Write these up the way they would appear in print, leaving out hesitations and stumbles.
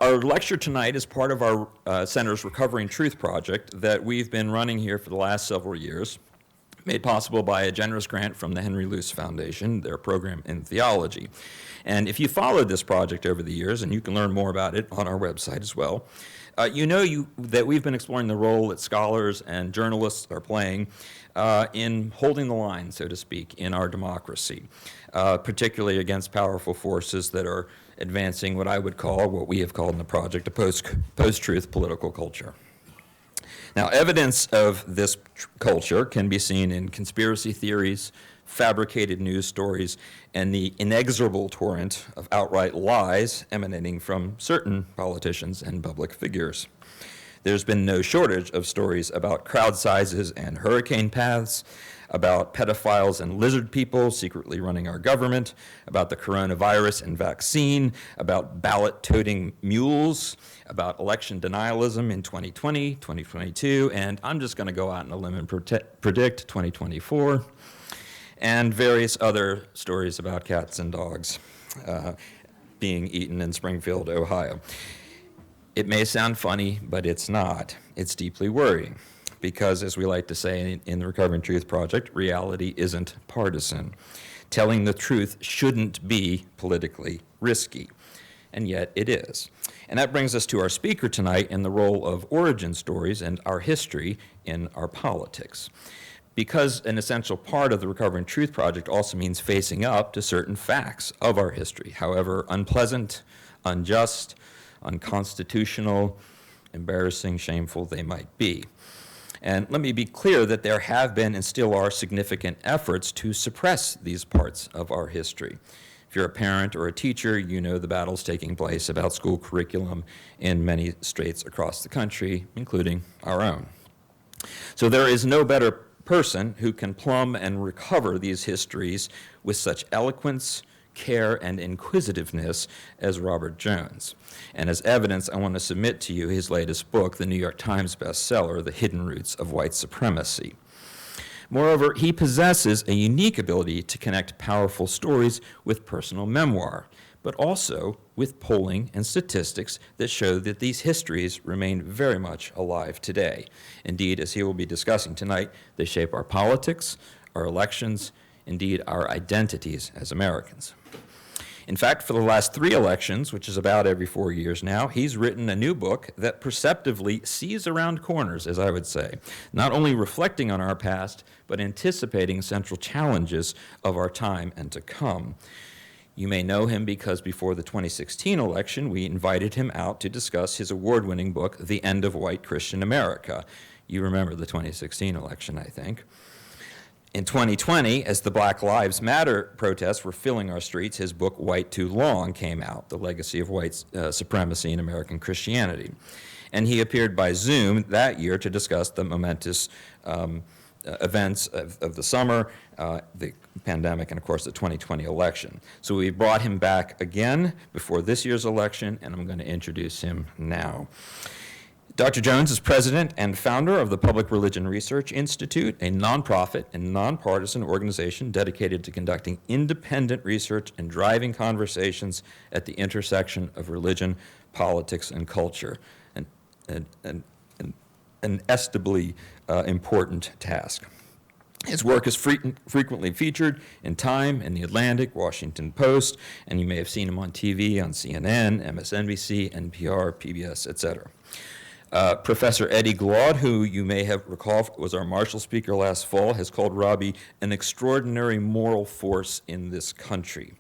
Our lecture tonight is part of our Center's Recovering Truth project that we've been running here for the last several years, made possible by a generous grant from the Henry Luce Foundation, their program in theology. And if you followed this project over the years, and you can learn more about it on our website as well, you know that we've been exploring the role that scholars and journalists are playing in holding the line, so to speak, in our democracy, particularly against powerful forces that are advancing what I would call, what we have called in the project, a post-truth political culture. Now, evidence of this culture can be seen in conspiracy theories, fabricated news stories, and the inexorable torrent of outright lies emanating from certain politicians and public figures. There's been no shortage of stories about crowd sizes and hurricane paths, about pedophiles and lizard people secretly running our government, about the coronavirus and vaccine, about ballot-toting mules, about election denialism in 2020, 2022, and I'm just going to go out on a limb and predict 2024, and various other stories about cats and dogs being eaten in Springfield, Ohio. It may sound funny, but it's not. It's deeply worrying. Because, as we like to say in the Recovering Truth Project, reality isn't partisan. Telling the truth shouldn't be politically risky, and yet it is. And that brings us to our speaker tonight in the role of origin stories and our history in our politics. Because an essential part of the Recovering Truth Project also means facing up to certain facts of our history, however unpleasant, unjust, unconstitutional, embarrassing, shameful they might be. And let me be clear that there have been and still are significant efforts to suppress these parts of our history. If you're a parent or a teacher, you know the battles taking place about school curriculum in many states across the country, including our own. So there is no better person who can plumb and recover these histories with such eloquence, care, and inquisitiveness as Robert Jones. And as evidence, I want to submit to you his latest book, the New York Times bestseller, The Hidden Roots of White Supremacy. Moreover, he possesses a unique ability to connect powerful stories with personal memoir, but also with polling and statistics that show that these histories remain very much alive today. Indeed, as he will be discussing tonight, they shape our politics, our elections, indeed our identities as Americans. In fact, for the last 3 elections, which is about every 4 years now, he's written a new book that perceptively sees around corners, as I would say, not only reflecting on our past, but anticipating central challenges of our time and to come. You may know him because before the 2016 election, we invited him out to discuss his award-winning book, The End of White Christian America. You remember the 2016 election, I think. In 2020, as the Black Lives Matter protests were filling our streets, his book, White Too Long, came out, The Legacy of White Supremacy in American Christianity. And he appeared by Zoom that year to discuss the momentous events of the summer, the pandemic, and of course the 2020 election. So we brought him back again before this year's election, and I'm going to introduce him now. Dr. Jones is president and founder of the Public Religion Research Institute, a nonprofit and nonpartisan organization dedicated to conducting independent research and driving conversations at the intersection of religion, politics, and culture, an inestimably important task. His work is frequently featured in Time, in The Atlantic, Washington Post, and you may have seen him on TV, on CNN, MSNBC, NPR, PBS, etc. Professor Eddie Glaude, who you may have recalled was our Marshall speaker last fall, has called Robbie an extraordinary moral force in this country,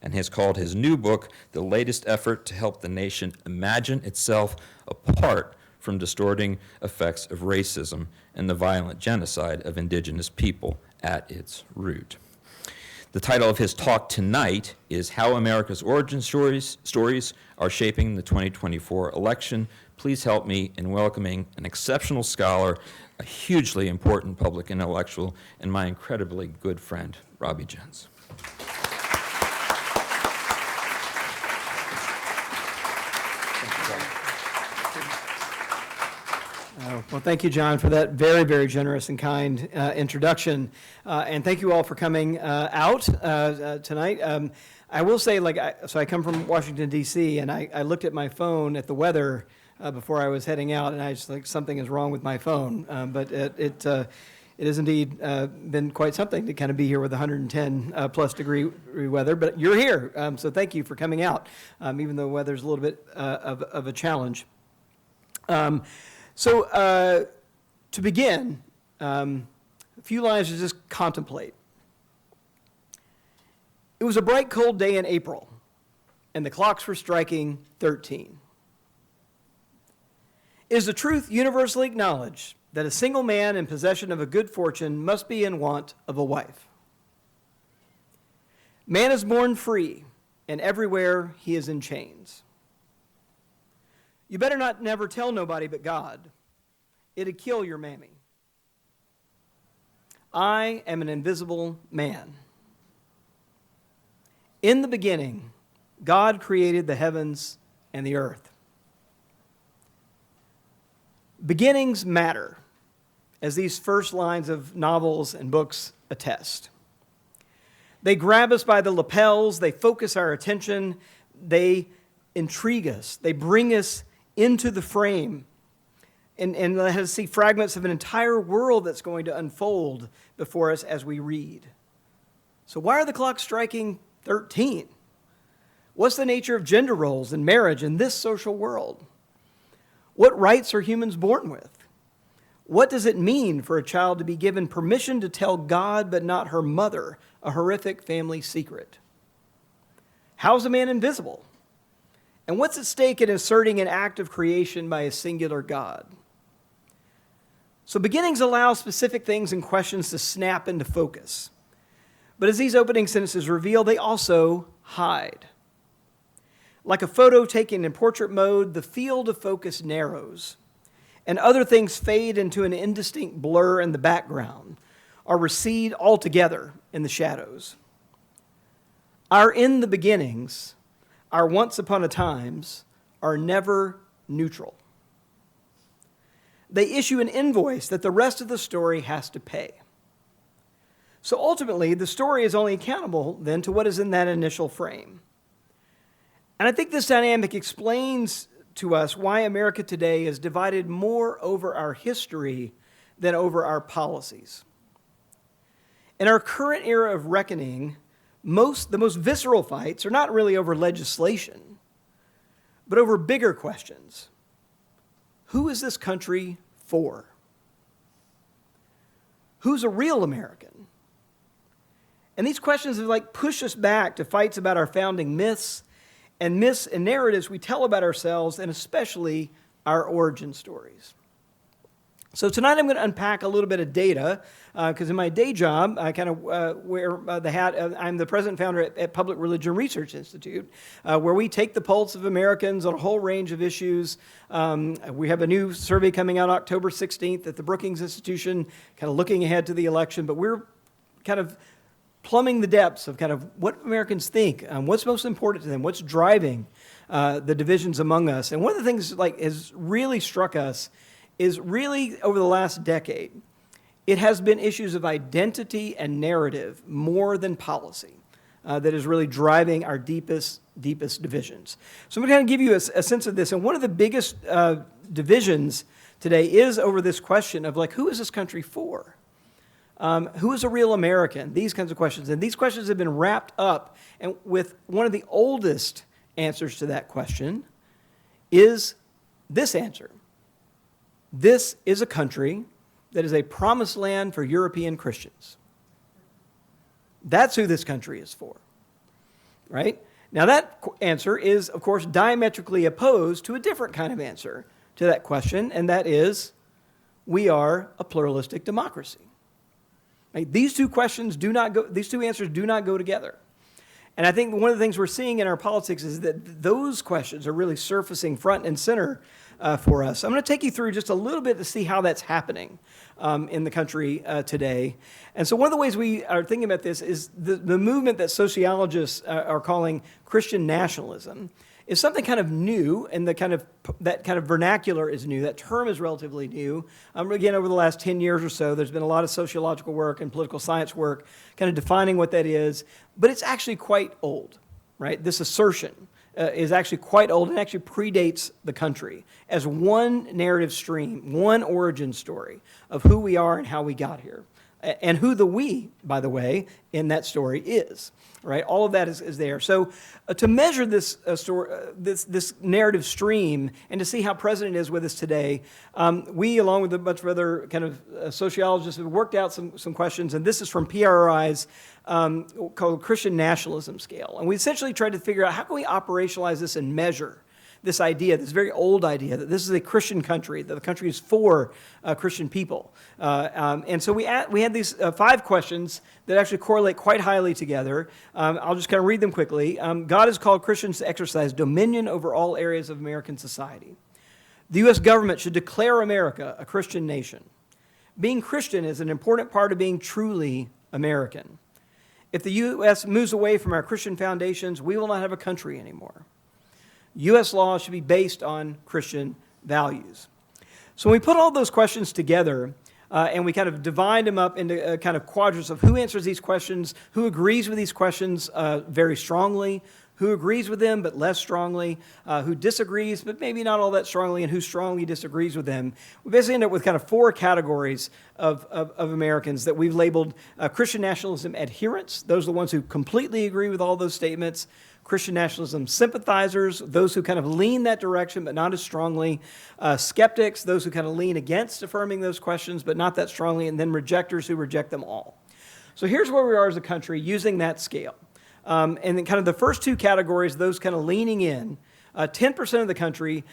and has called his new book the latest effort to help the nation imagine itself apart from distorting effects of racism and the violent genocide of indigenous people at its root. The title of his talk tonight is How America's Origin Stories Are Shaping the 2024 Election. Please help me in welcoming an exceptional scholar, a hugely important public intellectual, and my incredibly good friend, Robbie Jones. Well, thank you, John, for that very, very generous and kind introduction. And thank you all for coming out tonight. I will say, so I come from Washington, D.C., and I looked at my phone at the weather before I was heading out, and I just something is wrong with my phone. But it has indeed been quite something to kind of be here with 110 plus degree weather. But you're here, so thank you for coming out, even though the weather's a little bit of a challenge. So to begin, a few lines to just contemplate. It was a bright, cold day in April, and the clocks were striking 13. Is the truth universally acknowledged that a single man in possession of a good fortune must be in want of a wife? Man is born free, and everywhere he is in chains. You better not never tell nobody but God. It'd kill your mammy. I am an invisible man. In the beginning, God created the heavens and the earth. Beginnings matter, as these first lines of novels and books attest. They grab us by the lapels, they focus our attention, they intrigue us, they bring us into the frame, and let us see fragments of an entire world that's going to unfold before us as we read. So why are the clocks striking 13? What's the nature of gender roles and marriage in this social world? What rights are humans born with? What does it mean for a child to be given permission to tell God but not her mother a horrific family secret? How's a man invisible? And what's at stake in asserting an act of creation by a singular God? So beginnings allow specific things and questions to snap into focus. But as these opening sentences reveal, they also hide. Like a photo taken in portrait mode, the field of focus narrows, and other things fade into an indistinct blur in the background or recede altogether in the shadows. Our in the beginnings, our once upon a times, are never neutral. They issue an invoice that the rest of the story has to pay. So ultimately, the story is only accountable then to what is in that initial frame. And I think this dynamic explains to us why America today is divided more over our history than over our policies. In our current era of reckoning, the most visceral fights are not really over legislation, but over bigger questions. Who is this country for? Who's a real American? And these questions have push us back to fights about our founding myths and narratives we tell about ourselves, and especially our origin stories. So tonight I'm going to unpack a little bit of data, because in my day job, I kind of wear the hat. I'm the president and founder at Public Religion Research Institute, where we take the pulse of Americans on a whole range of issues. We have a new survey coming out October 16th at the Brookings Institution, kind of looking ahead to the election, but we're kind of plumbing the depths of kind of what Americans think, what's most important to them, what's driving the divisions among us. And one of the things has really struck us is really over the last decade, it has been issues of identity and narrative more than policy that is really driving our deepest divisions. So I'm going to kind of give you a sense of this. And one of the biggest divisions today is over this question of who is this country for? Who is a real American? These kinds of questions. And these questions have been wrapped up, and with one of the oldest answers to that question is this answer. This is a country that is a promised land for European Christians. That's who this country is for, right? Now that answer is, of course, diametrically opposed to a different kind of answer to that question, and that is, we are a pluralistic democracy. Right? These two answers do not go together. And I think one of the things we're seeing in our politics is that those questions are really surfacing front and center for us. I'm going to take you through just a little bit to see how that's happening in the country today. And so one of the ways we are thinking about this is the movement that sociologists are calling Christian nationalism is something kind of new, and that kind of vernacular is new. That term is relatively new. Again, over the last 10 years or so, there's been a lot of sociological work and political science work kind of defining what that is, but it's actually quite old, right? This assertion is actually quite old and actually predates the country as one narrative stream, one origin story of who we are and how we got here. And who the we, by the way, in that story is, right? All of that is there. So to measure this this narrative stream and to see how present it is with us today, we, along with a bunch of other kind of sociologists, have worked out some questions, and this is from PRRI's called Christian Nationalism Scale. And we essentially tried to figure out how can we operationalize this and measure this idea, this very old idea that this is a Christian country, that the country is for Christian people. And so we had these 5 questions that actually correlate quite highly together. I'll just kind of read them quickly. God has called Christians to exercise dominion over all areas of American society. The U.S. government should declare America a Christian nation. Being Christian is an important part of being truly American. If the U.S. moves away from our Christian foundations, we will not have a country anymore. U.S. law should be based on Christian values. So when we put all those questions together, and we kind of divide them up into kind of quadrants of who answers these questions, who agrees with these questions very strongly, who agrees with them but less strongly, who disagrees but maybe not all that strongly, and who strongly disagrees with them. We basically end up with kind of 4 categories of Americans that we've labeled Christian nationalism adherents. Those are the ones who completely agree with all those statements. Christian nationalism sympathizers, those who kind of lean that direction but not as strongly. Skeptics, those who kind of lean against affirming those questions but not that strongly. And then rejectors who reject them all. So here's where we are as a country using that scale. And then kind of the first 2 categories, those kind of leaning in, 10% of the country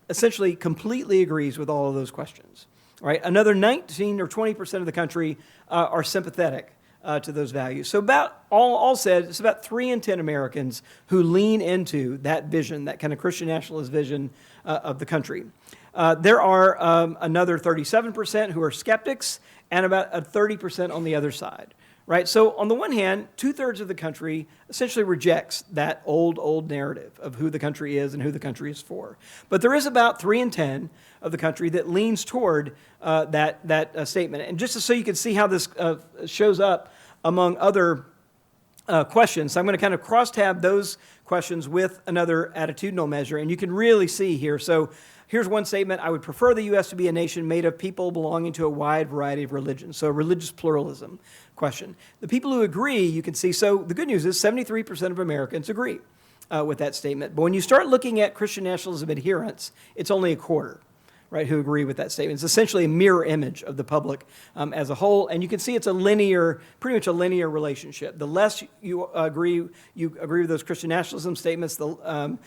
essentially completely agrees with all of those questions. Right? Another 19 or 20% of the country are sympathetic to those values. So about, all said, it's about 3 in 10 Americans who lean into that vision, that kind of Christian nationalist vision of the country. There are another 37% who are skeptics and about 30% on the other side. Right? So on the one hand, 2/3 of the country essentially rejects that old narrative of who the country is and who the country is for. But there is about 3 in 10 of the country that leans toward that statement. And just so you can see how this shows up among other questions, so I'm going to kind of cross-tab those questions with another attitudinal measure, and you can really see here. So here's one statement: I would prefer the U.S. to be a nation made of people belonging to a wide variety of religions. So religious pluralism question. The people who agree, you can see, so the good news is 73% of Americans agree with that statement. But when you start looking at Christian nationalism adherents, it's only a quarter, right, who agree with that statement. It's essentially a mirror image of the public as a whole, and you can see it's pretty much a linear relationship. The less you agree with those Christian nationalism statements, the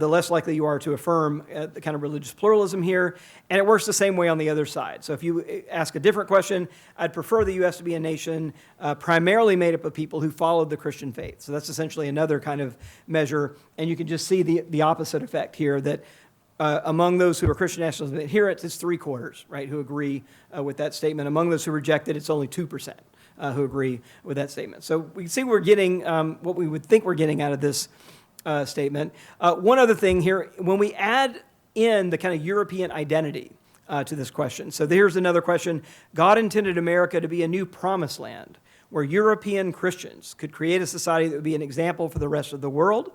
less likely you are to affirm the kind of religious pluralism here, and it works the same way on the other side. So if you ask a different question, I'd prefer the U.S. to be a nation primarily made up of people who followed the Christian faith. So that's essentially another kind of measure, and you can just see the opposite effect here, that among those who are Christian nationalism adherents, it's 3/4, right, who agree with that statement. Among those who reject it, it's only 2% who agree with that statement. So we can see we're getting what we would think we're getting out of this statement. One other thing here, when we add in the kind of European identity to this question. So here's another question. God intended America to be a new promised land where European Christians could create a society that would be an example for the rest of the world.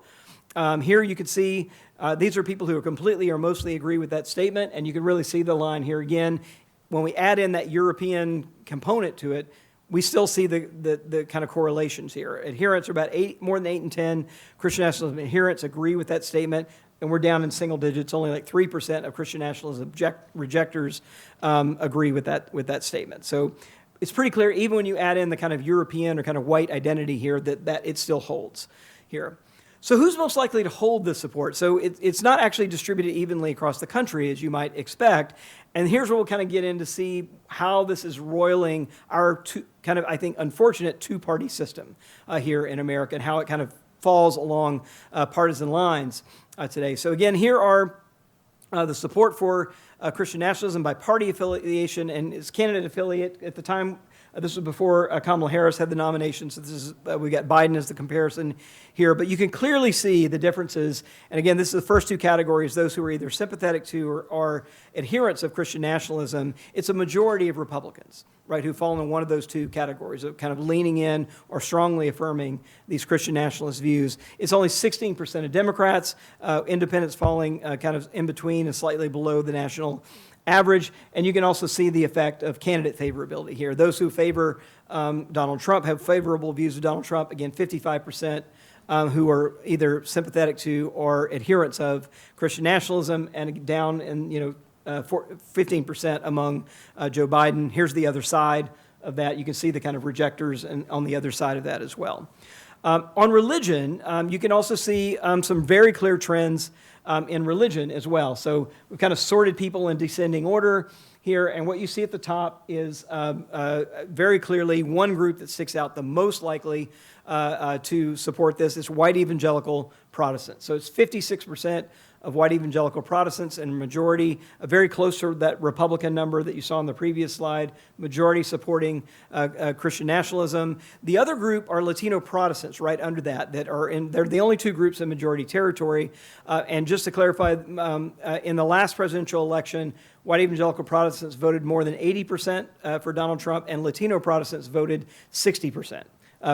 Here you can see these are people who are completely or mostly agree with that statement, and you can really see the line here again. When we add in that European component to it, we still see the kind of correlations here. Adherents are about more than 8 in 10. Christian nationalism adherents agree with that statement, and we're down in single digits. Only like 3% of Christian nationalism rejectors agree with that statement. So it's pretty clear, even when you add in the kind of European or kind of white identity here, that it still holds here. So who's most likely to hold this support? So it's not actually distributed evenly across the country, as you might expect. And here's where we'll kind of get in to see how this is roiling our kind of, I think, unfortunate 2-party system here in America, and how it kind of falls along partisan lines today. So again, here are the support for Christian nationalism by party affiliation, and its candidate affiliate at the time This was before Kamala Harris had the nomination, so this is we got Biden as the comparison here. But you can clearly see the differences. And again, this is the first two categories, those who are either sympathetic to or are adherents of Christian nationalism. It's a majority of Republicans, right, who fall in one of those two categories of kind of leaning in or strongly affirming these Christian nationalist views. It's only 16% of Democrats, independents falling kind of in between and slightly below the national average. And you can also see the effect of candidate favorability here. Those who favor Donald Trump have favorable views of Donald Trump. Again, 55% who are either sympathetic to or adherents of Christian nationalism, and down in 15% among Joe Biden. Here's the other side of that. You can see the kind of rejectors on the other side of that as well. On religion, you can also see some very clear trends in religion as well. So we've kind of sorted people in descending order here, and what you see at the top is very clearly one group that sticks out the most likely to support this is white evangelical Protestants. So it's 56% of white evangelical Protestants, and majority, very close to that Republican number that you saw on the previous slide, majority supporting Christian nationalism. The other group are Latino Protestants right under that they're the only two groups in majority territory. And just to clarify, in the last presidential election, white evangelical Protestants voted more than 80% for Donald Trump, and Latino Protestants voted 60%.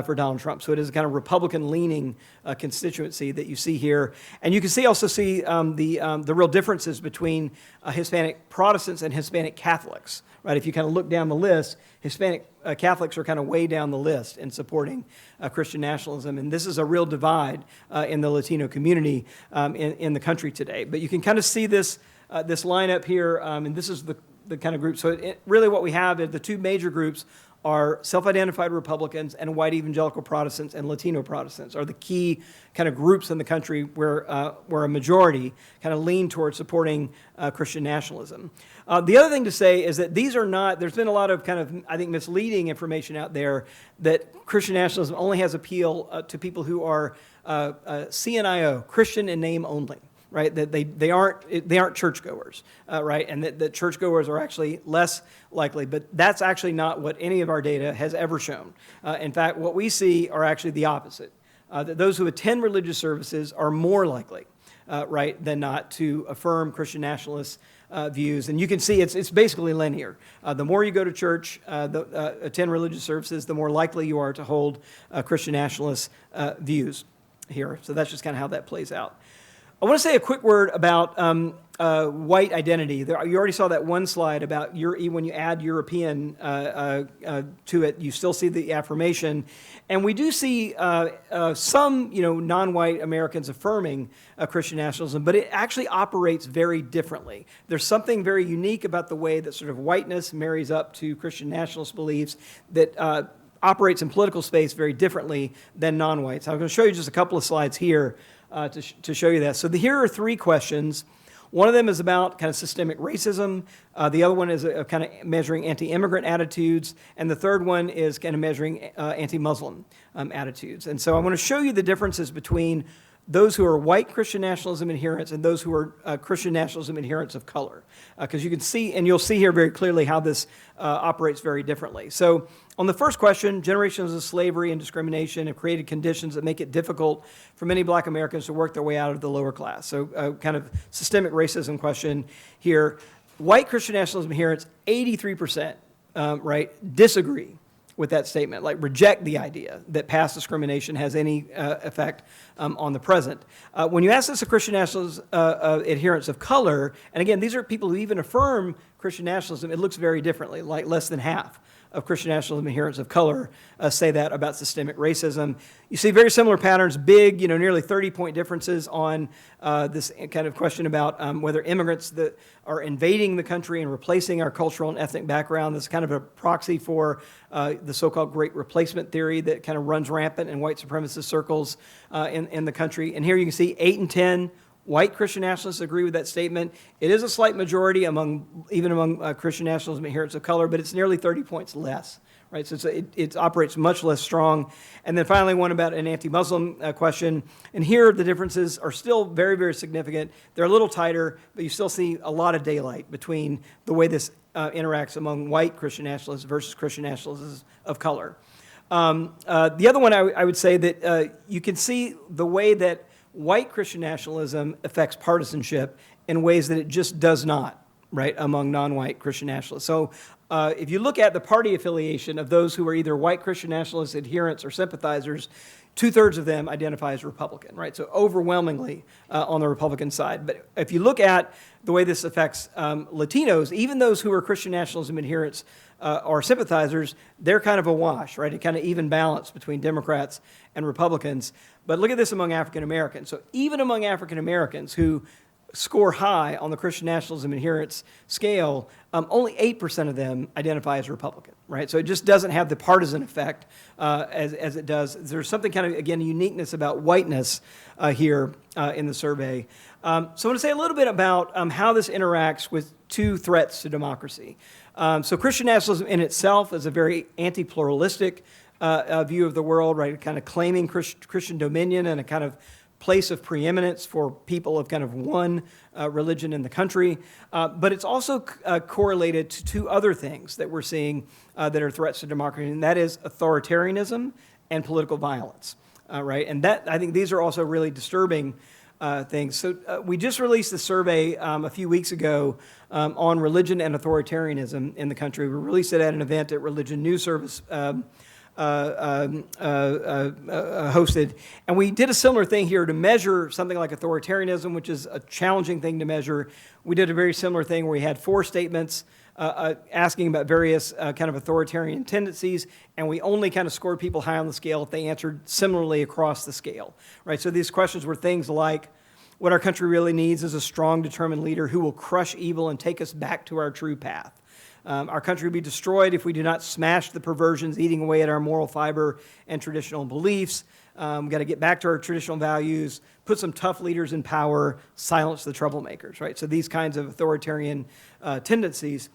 For Donald Trump. So it is a kind of Republican-leaning constituency that you see here. And you can also see the real differences between Hispanic Protestants and Hispanic Catholics, right? If you kind of look down the list, Hispanic Catholics are kind of way down the list in supporting Christian nationalism. And this is a real divide in the Latino community in the country today. But you can kind of see this lineup here, and this is the kind of group. So really what we have is the two major groups are self-identified Republicans, and white evangelical Protestants and Latino Protestants are the key kind of groups in the country where a majority kind of lean towards supporting Christian nationalism. The other thing to say is that these are not, there's been a lot of kind of, I think, misleading information out there that Christian nationalism only has appeal to people who are CNIO, Christian in name only. Right, that they aren't churchgoers, right, and that churchgoers are actually less likely. But that's actually not what any of our data has ever shown. In fact, what we see are actually the opposite. That those who attend religious services are more likely, right, than not to affirm Christian nationalist views. And you can see it's basically linear. The more you go to church, attend religious services, the more likely you are to hold Christian nationalist views here. So that's just kind of how that plays out. I want to say a quick word about white identity. You already saw that one slide about when you add European to it, you still see the affirmation. And we do see some non-white Americans affirming Christian nationalism, but it actually operates very differently. There's something very unique about the way that sort of whiteness marries up to Christian nationalist beliefs that operates in political space very differently than non-whites. I'm going to show you just a couple of slides here to show you that. So here are three questions. One of them is about kind of systemic racism. The other one is kind of measuring anti-immigrant attitudes. And the third one is kind of measuring anti-Muslim attitudes. And so I want to show you the differences between those who are white Christian nationalism adherents and those who are Christian nationalism adherents of color. Because you can see, and you'll see here very clearly how this operates very differently. So on the first question, generations of slavery and discrimination have created conditions that make it difficult for many black Americans to work their way out of the lower class. So kind of systemic racism question here. White Christian nationalism adherents, 83%, right, disagree with that statement, like reject the idea that past discrimination has any effect on the present. When you ask this of Christian nationalists, adherents of color, and again, these are people who even affirm Christian nationalism, it looks very differently, like less than half of Christian nationalism adherents of color say that about systemic racism. You see very similar patterns, big, nearly 30-point differences on this kind of question about whether immigrants that are invading the country and replacing our cultural and ethnic background. This is kind of a proxy for the so-called Great Replacement theory that kind of runs rampant in white supremacist circles in the country. And here you can see 8 and 10 white Christian nationalists agree with that statement. It is a slight majority even among Christian nationalism adherents of color, but it's nearly 30 points less, right? So it operates much less strong. And then finally, one about an anti-Muslim question. And here, the differences are still very, very significant. They're a little tighter, but you still see a lot of daylight between the way this interacts among white Christian nationalists versus Christian nationalists of color. The other one, I would say that you can see the way that white Christian nationalism affects partisanship in ways that it just does not, right, among non-white Christian nationalists. So if you look at the party affiliation of those who are either white Christian nationalist adherents or sympathizers, 2/3 of them identify as Republican, right? So overwhelmingly on the Republican side. But if you look at the way this affects Latinos, even those who are Christian nationalism adherents or sympathizers, they're kind of a wash, right? A kind of even balance between Democrats and Republicans. But look at this among African Americans. So even among African Americans who score high on the Christian nationalism adherence scale, only 8% of them identify as Republican, right? So it just doesn't have the partisan effect as it does. There's something kind of, again, uniqueness about whiteness here in the survey. So I want to say a little bit about how this interacts with two threats to democracy. So Christian nationalism in itself is a very anti-pluralistic view of the world, right? Kind of claiming Christian dominion and a kind of place of preeminence for people of kind of one religion in the country. But it's also correlated to two other things that we're seeing that are threats to democracy, and that is authoritarianism and political violence, right? And that, I think these are also really disturbing things. So we just released a survey a few weeks ago on religion and authoritarianism in the country. We released it at an event at Religion News Service hosted. And we did a similar thing here to measure something like authoritarianism, which is a challenging thing to measure. We did a very similar thing where we had 4 statements asking about various kind of authoritarian tendencies, and we only kind of scored people high on the scale if they answered similarly across the scale, right? So these questions were things like, what our country really needs is a strong, determined leader who will crush evil and take us back to our true path. Our country will be destroyed if we do not smash the perversions eating away at our moral fiber and traditional beliefs. We've got to get back to our traditional values, put some tough leaders in power, silence the troublemakers, right? So these kinds of authoritarian tendencies.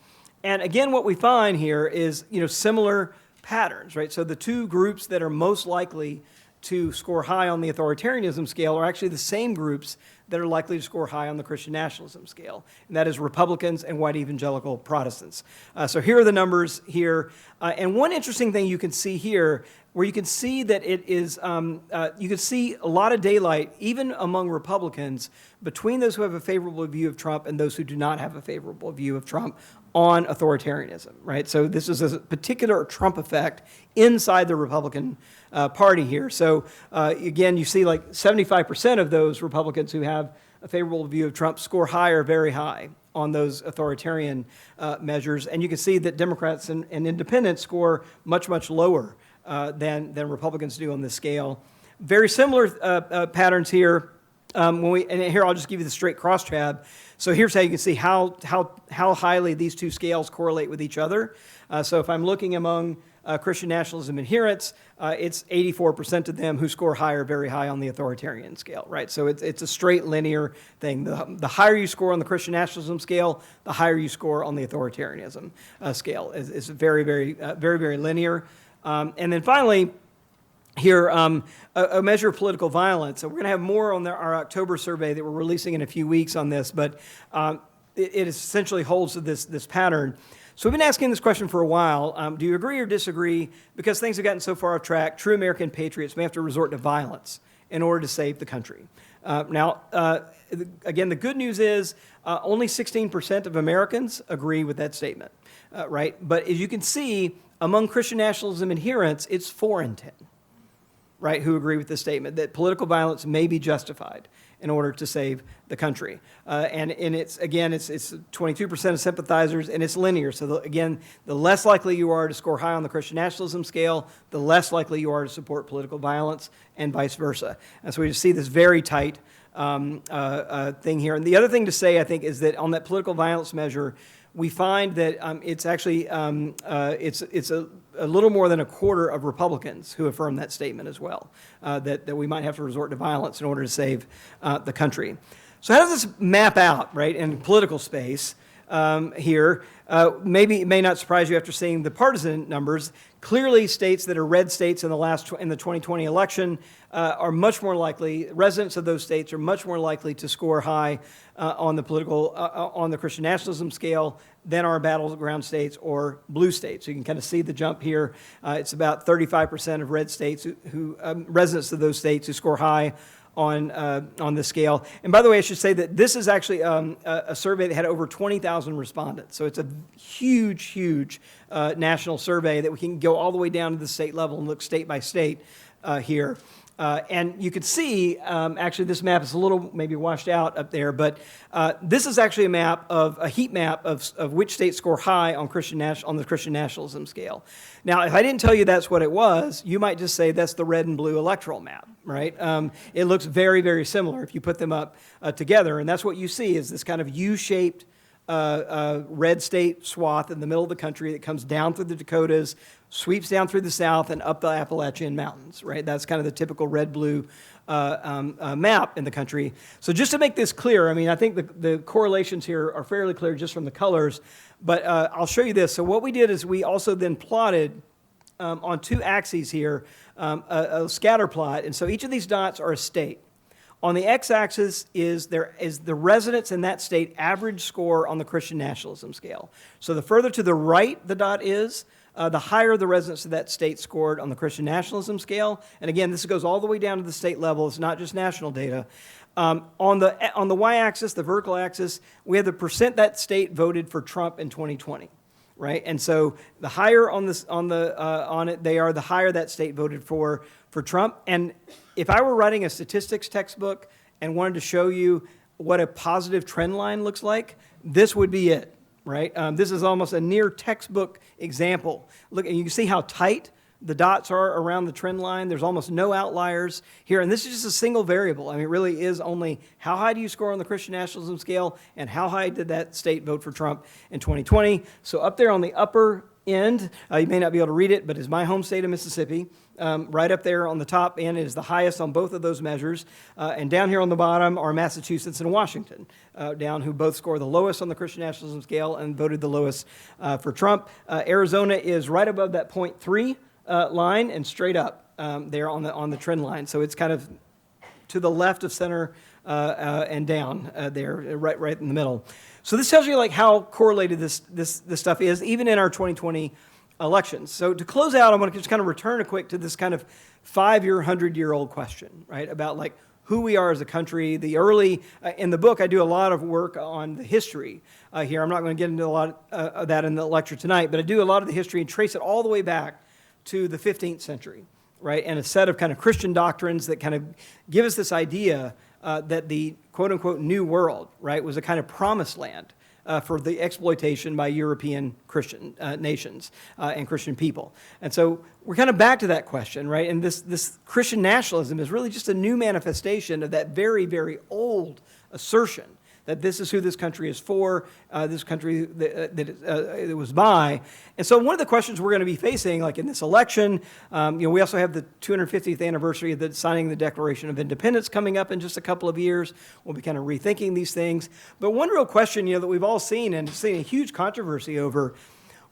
And again, what we find here is, similar patterns, right? So the two groups that are most likely to score high on the authoritarianism scale are actually the same groups that are likely to score high on the Christian nationalism scale, and that is Republicans and white evangelical Protestants. So here are the numbers here. And one interesting thing you can see here, where you can see that it is, you can see a lot of daylight, even among Republicans, between those who have a favorable view of Trump and those who do not have a favorable view of Trump on authoritarianism, right? So this is a particular Trump effect inside the Republican Party here. So again, you see like 75% of those Republicans who have a favorable view of Trump score high or very high on those authoritarian measures. And you can see that Democrats and independents score much, much lower than Republicans do on this scale. Very similar patterns here. And here I'll just give you the straight cross tab. So here's how you can see how highly these two scales correlate with each other. So if I'm looking among Christian nationalism adherents, it's 84% of them who score high or very high on the authoritarian scale, right? So it's a straight linear thing. The higher you score on the Christian nationalism scale, the higher you score on the authoritarianism scale. It's very, very, very, very linear. And then finally, here, a measure of political violence. So we're going to have more on our October survey that we're releasing in a few weeks on this, but it essentially holds to this pattern. So we've been asking this question for a while. Do you agree or disagree? Because things have gotten so far off track, true American patriots may have to resort to violence in order to save the country. Now, again, the good news is only 16% of Americans agree with that statement, right? But as you can see, among Christian nationalism adherents, it's 4 in 10. Right, who agree with this statement, that political violence may be justified in order to save the country. And it's 22% of sympathizers, and it's linear. So again, the less likely you are to score high on the Christian nationalism scale, the less likely you are to support political violence, and vice versa. And so we just see this very tight thing here. And the other thing to say, I think, is that on that political violence measure, we find that it's actually it's a little more than a quarter of Republicans who affirm that statement as well, that we might have to resort to violence in order to save the country. So how does this map out, right, in political space? here. Maybe it may not surprise you after seeing the partisan numbers. Clearly, states that are red states in the 2020 election are much more likely. Residents of those states are much more likely to score high on the Christian nationalism scale than our battleground states or blue states. So you can kind of see the jump here. It's about 35% of red states who residents of those states who score high on the scale. And by the way, I should say that this is actually a survey that had over 20,000 respondents. So it's a huge, huge national survey that we can go all the way down to the state level and look state by state here. And you can see, actually, this map is a little maybe washed out up there, but this is actually a heat map of which states score high on the Christian nationalism scale. Now, if I didn't tell you that's what it was, you might just say that's the red and blue electoral map, right? It looks very, very similar if you put them up together, and that's what you see is this kind of U-shaped red state swath in the middle of the country that comes down through the Dakotas, sweeps down through the South and up the Appalachian Mountains, right? That's kind of the typical red-blue map in the country. So just to make this clear, I mean, I think the correlations here are fairly clear just from the colors, but I'll show you this. So what we did is we also then plotted on two axes here a scatter plot, and so each of these dots are a state. On the x-axis is the residents in that state average score on the Christian nationalism scale. So the further to the right the dot is, the higher the residents of that state scored on the Christian nationalism scale. And again, this goes all the way down to the state level. It's not just national data. On the y-axis, the vertical axis, we have the percent that state voted for Trump in 2020. Right, and so the higher on it they are, the higher that state voted for Trump. And if I were writing a statistics textbook and wanted to show you what a positive trend line looks like, this would be it. Right, this is almost a near textbook example. Look, and you can see how tight the dots are around the trend line. There's almost no outliers here. And this is just a single variable. I mean, it really is only how high do you score on the Christian nationalism scale and how high did that state vote for Trump in 2020. So up there on the upper end, you may not be able to read it, but it's my home state of Mississippi. Right up there on the top end is the highest on both of those measures. And down here on the bottom are Massachusetts and Washington, down who both score the lowest on the Christian nationalism scale and voted the lowest for Trump. Arizona is right above that 0.3 line and straight up there on the trend line. So it's kind of to the left of center and down there, right in the middle. So this tells you like how correlated this stuff is, even in our 2020 elections. So to close out, I'm going to just kind of return to this kind of 5-year, 100-year-old question, right, about like who we are as a country. In the book, I do a lot of work on the history here. I'm not going to get into a lot of that in the lecture tonight, but I do a lot of the history and trace it all the way back to the 15th century, right, and a set of kind of Christian doctrines that kind of give us this idea that the quote-unquote New World, right, was a kind of promised land for the exploitation by European Christian nations and Christian people. And so we're kind of back to that question, right, and this Christian nationalism is really just a new manifestation of that very, very old assertion that this is who this country is for, this country that it was by. And so one of the questions we're going to be facing, like in this election, we also have the 250th anniversary of the signing of the Declaration of Independence coming up in just a couple of years. We'll be kind of rethinking these things. But one real question, that we've all seen and seen a huge controversy over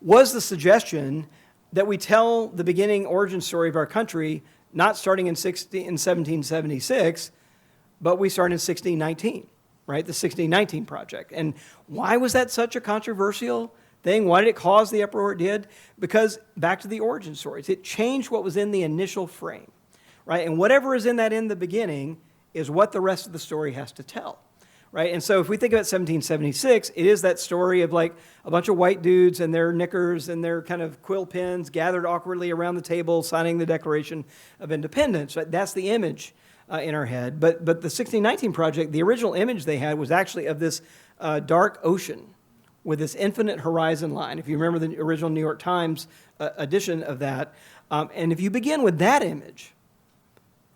was the suggestion that we tell the beginning origin story of our country not starting in 1776, but we start in 1619. Right, the 1619 Project. And why was that such a controversial thing? Why did it cause the uproar it did? Because back to the origin stories, it changed what was in the initial frame, right? And whatever is in the beginning is what the rest of the story has to tell, right? And so if we think about 1776, it is that story of like a bunch of white dudes and their knickers and their kind of quill pens gathered awkwardly around the table signing the Declaration of Independence. Right? That's the image in our head. But the 1619 Project, the original image they had was actually of this dark ocean with this infinite horizon line. If you remember the original New York Times edition of that. And if you begin with that image,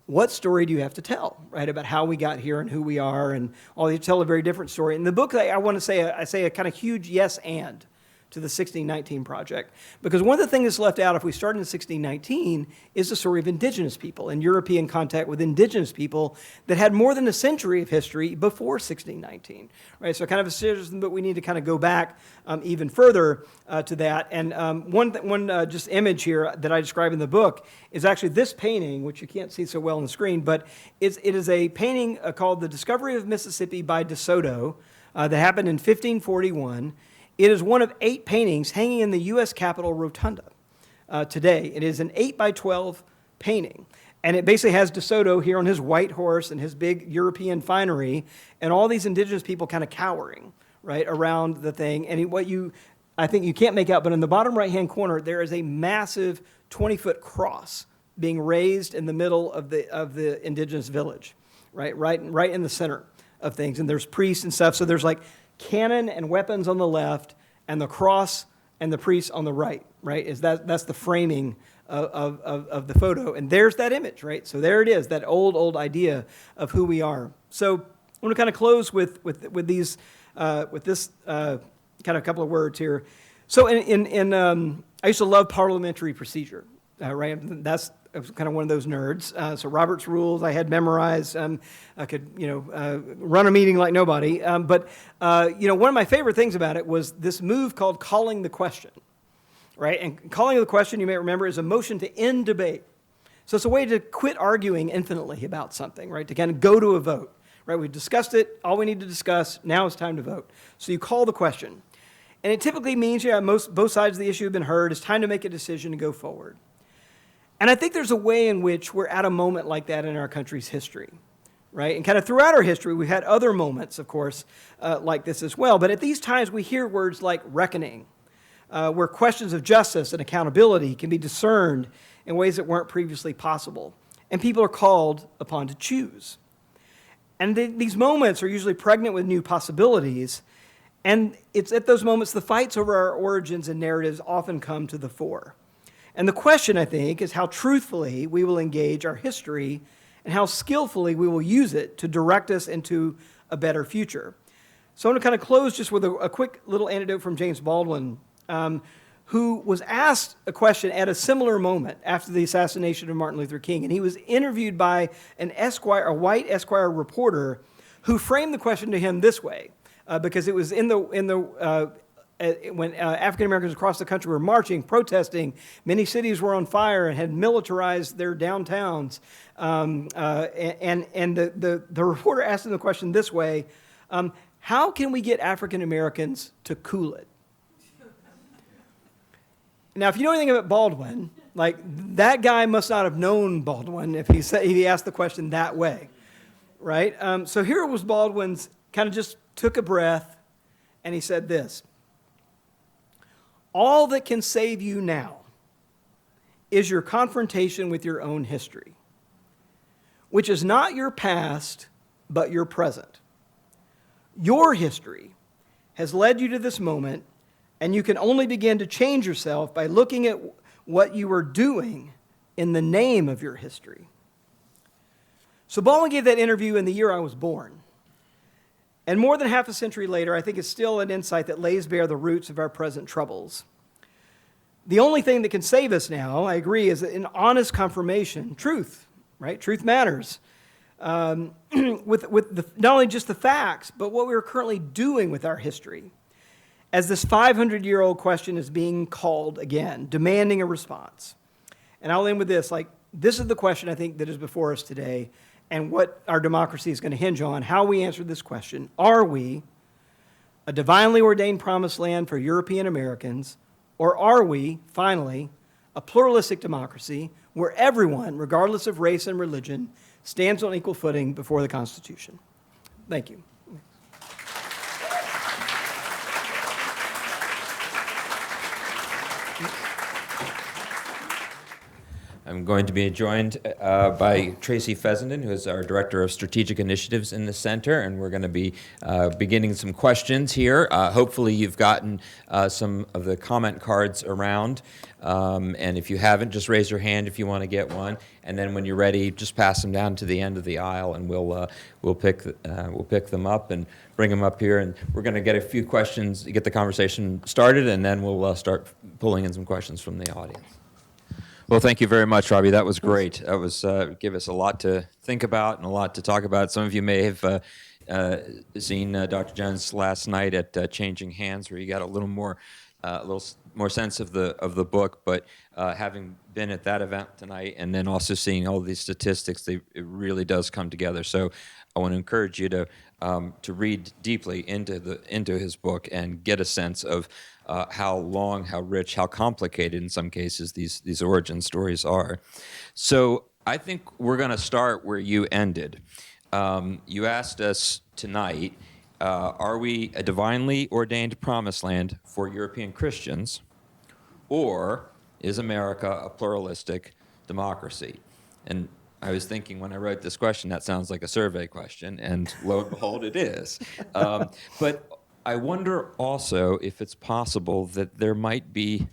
what story do you have to tell, right, about how we got here and who we are and all? You tell a very different story. In the book, I want to say, I say a kind of huge yes and to the 1619 Project. Because one of the things that's left out if we start in 1619 is the story of indigenous people and European contact with indigenous people that had more than a century of history before 1619, right? So kind of a suggestion, but we need to kind of go back even further to that. And one just image here that I describe in the book is actually this painting, which you can't see so well on the screen, but it is a painting called The Discovery of Mississippi by De Soto that happened in 1541. It is one of 8 paintings hanging in the U.S. Capitol Rotunda today. It is an 8 by 12 painting. And it basically has De Soto here on his white horse and his big European finery, and all these indigenous people kind of cowering, right, around the thing. And I think you can't make out, but in the bottom right-hand corner, there is a massive 20-foot cross being raised in the middle of the indigenous village, right in the center of things. And there's priests and stuff, so there's like cannon and weapons on the left, and the cross and the priests on the right. That's the framing of the photo, and there's that image, right? So there it is, that old idea of who we are. So I want to kind of close with this kind of couple of words here. So I used to love parliamentary procedure, right? I was kind of one of those nerds. So Robert's rules I had memorized. I could, run a meeting like nobody. But one of my favorite things about it was this move called calling the question, right? And calling the question, you may remember, is a motion to end debate. So it's a way to quit arguing infinitely about something, right? To kind of go to a vote, right? We've discussed it, all we need to discuss, now it's time to vote. So you call the question. And it typically means, both sides of the issue have been heard, it's time to make a decision to go forward. And I think there's a way in which we're at a moment like that in our country's history, right? And kind of throughout our history, we've had other moments, of course, like this as well. But at these times, we hear words like reckoning, where questions of justice and accountability can be discerned in ways that weren't previously possible. And people are called upon to choose. And these moments are usually pregnant with new possibilities. And it's at those moments the fights over our origins and narratives often come to the fore. And the question, I think, is how truthfully we will engage our history and how skillfully we will use it to direct us into a better future. So I'm going to kind of close just with a quick little anecdote from James Baldwin, who was asked a question at a similar moment after the assassination of Martin Luther King. And he was interviewed by a white Esquire reporter who framed the question to him this way, because it was when African Americans across the country were marching, protesting, many cities were on fire and had militarized their downtowns. And the reporter asked him the question this way, how can we get African Americans to cool it? Now, if you know anything about Baldwin, like that guy must not have known Baldwin if he asked the question that way, right? So here was Baldwin's kind of just took a breath, and he said this: all that can save you now is your confrontation with your own history, which is not your past, but your present. Your history has led you to this moment, and you can only begin to change yourself by looking at what you were doing in the name of your history. So Baldwin gave that interview in the year I was born. And more than half a century later, I think it's still an insight that lays bare the roots of our present troubles. The only thing that can save us now, I agree, is an honest confirmation, truth, right? Truth matters. With not only just the facts, but what we're currently doing with our history. As this 500-year-old question is being called again, demanding a response. And I'll end with this, this is the question I think that is before us today, and what our democracy is going to hinge on, how we answer this question. Are we a divinely ordained promised land for European Americans, or are we, finally, a pluralistic democracy where everyone, regardless of race and religion, stands on equal footing before the Constitution? Thank you. I'm going to be joined by Tracy Fessenden, who is our Director of Strategic Initiatives in the Center, and we're going to be beginning some questions here. Hopefully you've gotten some of the comment cards around, and if you haven't, just raise your hand if you want to get one, and then when you're ready, just pass them down to the end of the aisle, and we'll pick them up and bring them up here, and we're going to get a few questions, get the conversation started, and then we'll start pulling in some questions from the audience. Well, thank you very much, Robbie. That was great. That was give us a lot to think about and a lot to talk about. Some of you may have seen Dr. Jones last night at Changing Hands, where you got a little more sense of the book. But having been at that event tonight, and then also seeing all these statistics, it really does come together. So I want to encourage you to read deeply into his book and get a sense of how long, how rich, how complicated in some cases these origin stories are. So I think we're going to start where you ended. You asked us tonight, are we a divinely ordained promised land for European Christians, or is America a pluralistic democracy? And I was thinking when I wrote this question, that sounds like a survey question, and lo and behold, it is. But I wonder also if it's possible that there might be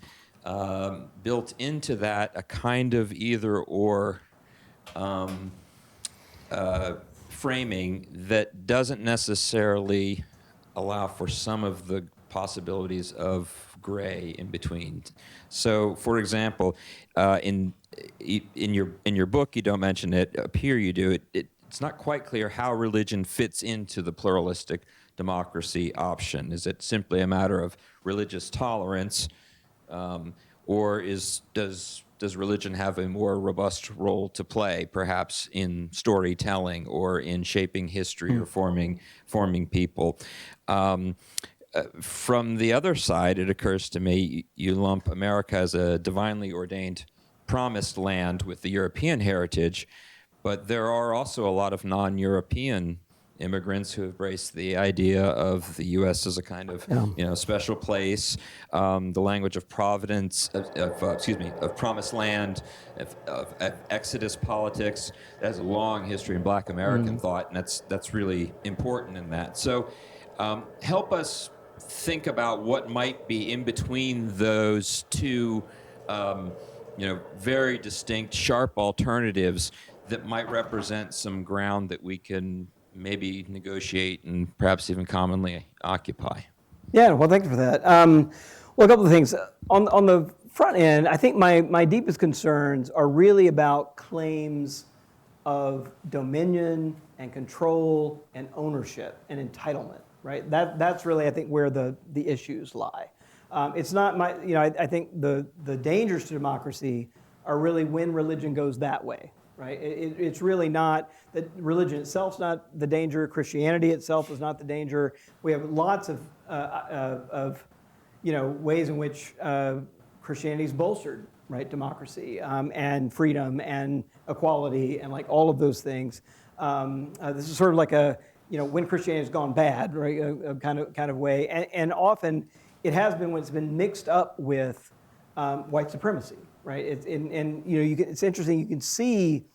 built into that a kind of either-or framing that doesn't necessarily allow for some of the possibilities of gray in between. So, for example, in your book, you don't mention it. Up here, you do. It's not quite clear how religion fits into the pluralistic democracy option. Is it simply a matter of religious tolerance, or does religion have a more robust role to play, perhaps in storytelling or in shaping history or forming people? From the other side, it occurs to me you lump America as a divinely ordained promised land with the European heritage, but there are also a lot of non-European immigrants who embrace the idea of the U.S. as a kind of special place, the language of providence, of promised land, of Exodus politics. That has a long history in Black American thought, and that's really important in that. So help us think about what might be in between those two very distinct, sharp alternatives that might represent some ground that we can maybe negotiate and perhaps even commonly occupy. Yeah, well, thank you for that. Well, a couple of things. On the front end, I think my deepest concerns are really about claims of dominion and control and ownership and entitlement, right? That's really, I think, where the issues lie. It's not I think the dangers to democracy are really when religion goes that way. Right? It's really not that religion itself is not the danger. Christianity itself is not the danger. We have lots of ways in which Christianity is bolstered, right? Democracy and freedom and equality and like all of those things. This is sort of like a when Christianity has gone bad, right? A kind of way, and often it has been when it's been mixed up with white supremacy. Right, it's it's interesting. You can see,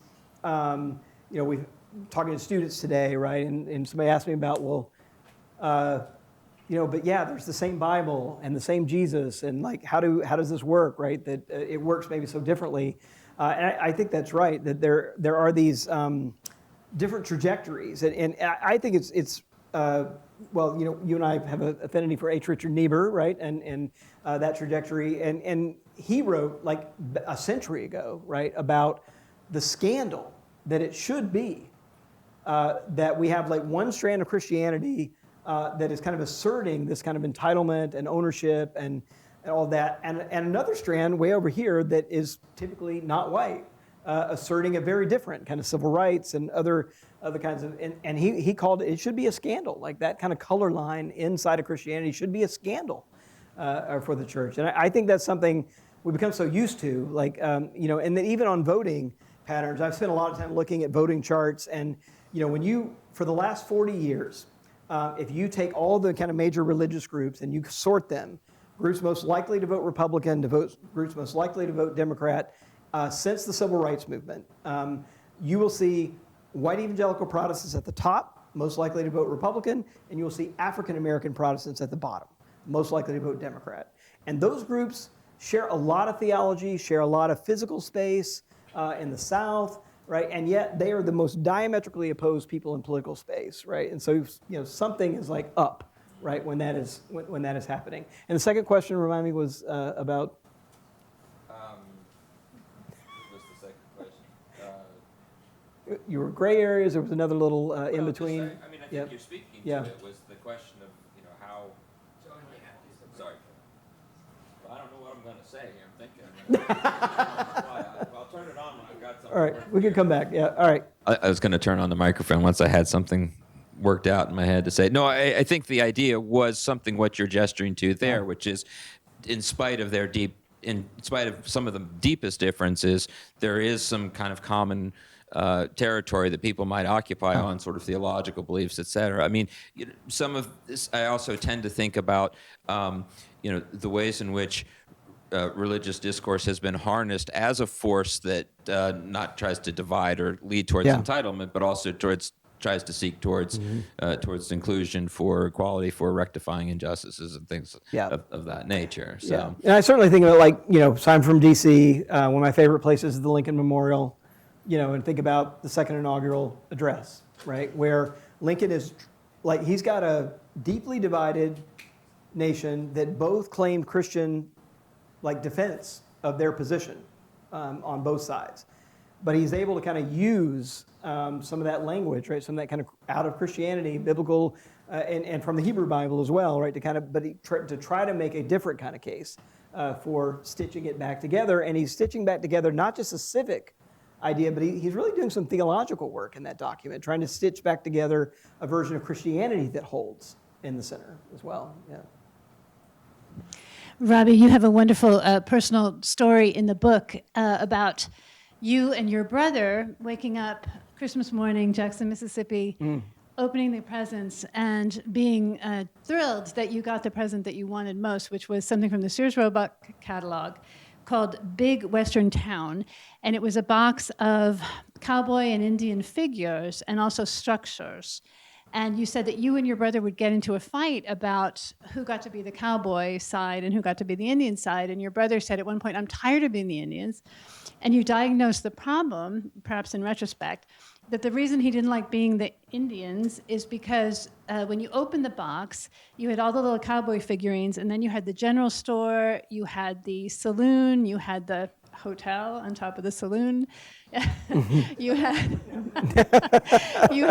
we're talking to students today, right? And somebody asked me about, but yeah, there's the same Bible and the same Jesus, and like, how does this work, right? That it works maybe so differently, and I think that's right. That there are these different trajectories, and I think it's you and I have an affinity for H. Richard Niebuhr, right? And that trajectory, and he wrote like a century ago, right, about the scandal that it should be that we have like one strand of Christianity that is kind of asserting this kind of entitlement and ownership and all that, and another strand way over here that is typically not white, asserting a very different kind of civil rights and other kinds of, and he called it should be a scandal, like that kind of color line inside of Christianity should be a scandal for the church. And I think that's something we become so used to, like, and then even on voting patterns, I've spent a lot of time looking at voting charts, and for the last 40 years, if you take all the kind of major religious groups and you sort them, groups most likely to vote Republican, groups most likely to vote Democrat, since the Civil Rights Movement. You will see white evangelical Protestants at the top, most likely to vote Republican, and you will see African American Protestants at the bottom, most likely to vote Democrat. And those groups share a lot of theology, share a lot of physical space in the South, right? And yet they are the most diametrically opposed people in political space, right? And so, something is like up, right, when that is happening. And the second question, remind me, was about. What's the second question? Your gray areas. There was another little in between. I think you're speaking to it was the question of how. Sorry. Well, I don't know what I'm going to say here. I'm thinking. I'll turn it on when I've got something. All right, we can come back. Yeah. All right. I was going to turn on the microphone once I had something worked out in my head to say. No, I think the idea was something what you're gesturing to there, which is, in spite of some of the deepest differences, there is some kind of common territory that people might occupy on sort of theological beliefs, et cetera. I mean, some of this, I also tend to think about, the ways in which religious discourse has been harnessed as a force that not tries to divide or lead towards entitlement, but also tries to seek towards inclusion, for equality, for rectifying injustices and things of that nature. So. Yeah. And I certainly think of it so I'm from D.C. One of my favorite places is the Lincoln Memorial, and think about the second inaugural address, right? Where Lincoln is, he's got a deeply divided nation that both claimed Christian, defense of their position on both sides. But he's able to kind of use some of that language, right? Some of that kind of out of Christianity, biblical, and from the Hebrew Bible as well, right? To try to make a different kind of case for stitching it back together. And he's stitching back together not just a civic idea, but he's really doing some theological work in that document, trying to stitch back together a version of Christianity that holds in the center as well. Yeah. Robbie, you have a wonderful personal story in the book about you and your brother waking up Christmas morning, Jackson, Mississippi, opening the presents and being thrilled that you got the present that you wanted most, which was something from the Sears Roebuck catalog called Big Western Town. And it was a box of cowboy and Indian figures and also structures. And you said that you and your brother would get into a fight about who got to be the cowboy side and who got to be the Indian side. And your brother said at one point, I'm tired of being the Indians. And you diagnosed the problem, perhaps in retrospect, that the reason he didn't like being the Indians is because when you opened the box, you had all the little cowboy figurines, and then you had the general store, you had the saloon, you had the hotel on top of the saloon. you had you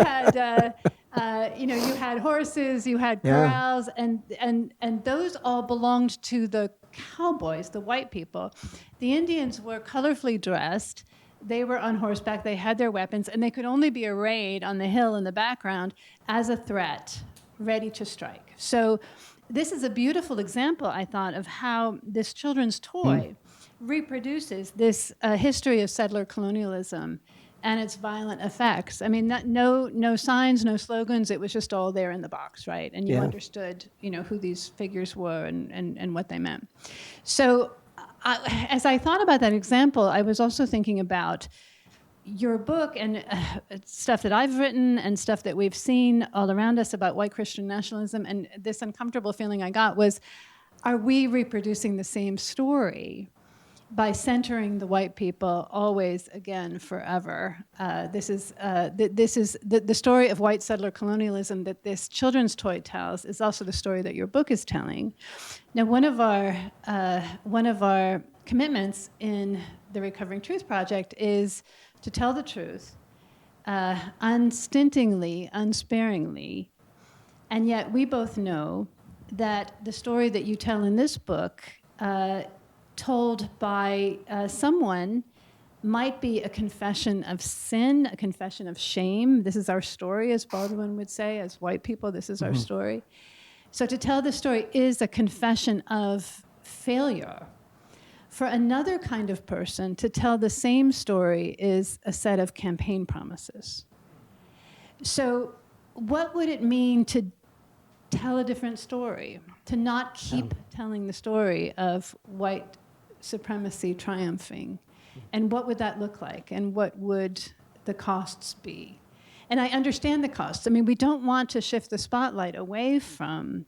had horses, you had corrals, and those all belonged to the cowboys, the white people. The Indians were colorfully dressed. They were on horseback, they had their weapons, and they could only be arrayed on the hill in the background as a threat, ready to strike. So this is a beautiful example, I thought, of how this children's toy reproduces this history of settler colonialism and its violent effects. I mean, no signs, no slogans. It was just all there in the box, right? And you understood, who these figures were and what they meant. So as I thought about that example, I was also thinking about your book and stuff that I've written and stuff that we've seen all around us about white Christian nationalism. And this uncomfortable feeling I got was, are we reproducing the same story by centering the white people always, again, forever? This is the story of white settler colonialism that this children's toy tells is also the story that your book is telling. Now, one of our commitments in the Recovering Truth Project is to tell the truth unstintingly, unsparingly, and yet we both know that the story that you tell in this book told by someone might be a confession of sin, a confession of shame. This is our story, as Baldwin would say, as white people, this is our story. So to tell the story is a confession of failure. For another kind of person, to tell the same story is a set of campaign promises. So what would it mean to tell a different story, to not keep telling the story of white supremacy triumphing, And what would that look like? And what would the costs be? And I understand the costs. I mean, we don't want to shift the spotlight away from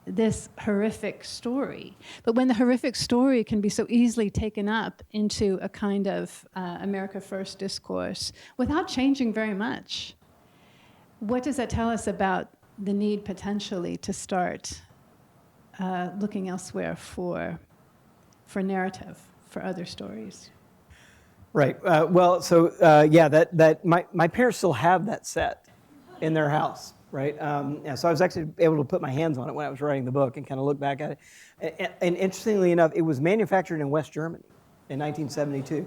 this horrific story. But when the horrific story can be so easily taken up into a kind of America First discourse without changing very much, what does that tell us about the need potentially to start looking elsewhere for narrative, for other stories? Right. My parents still have that set in their house, right? So I was actually able to put my hands on it when I was writing the book and kind of look back at it. And interestingly enough, it was manufactured in West Germany in 1972,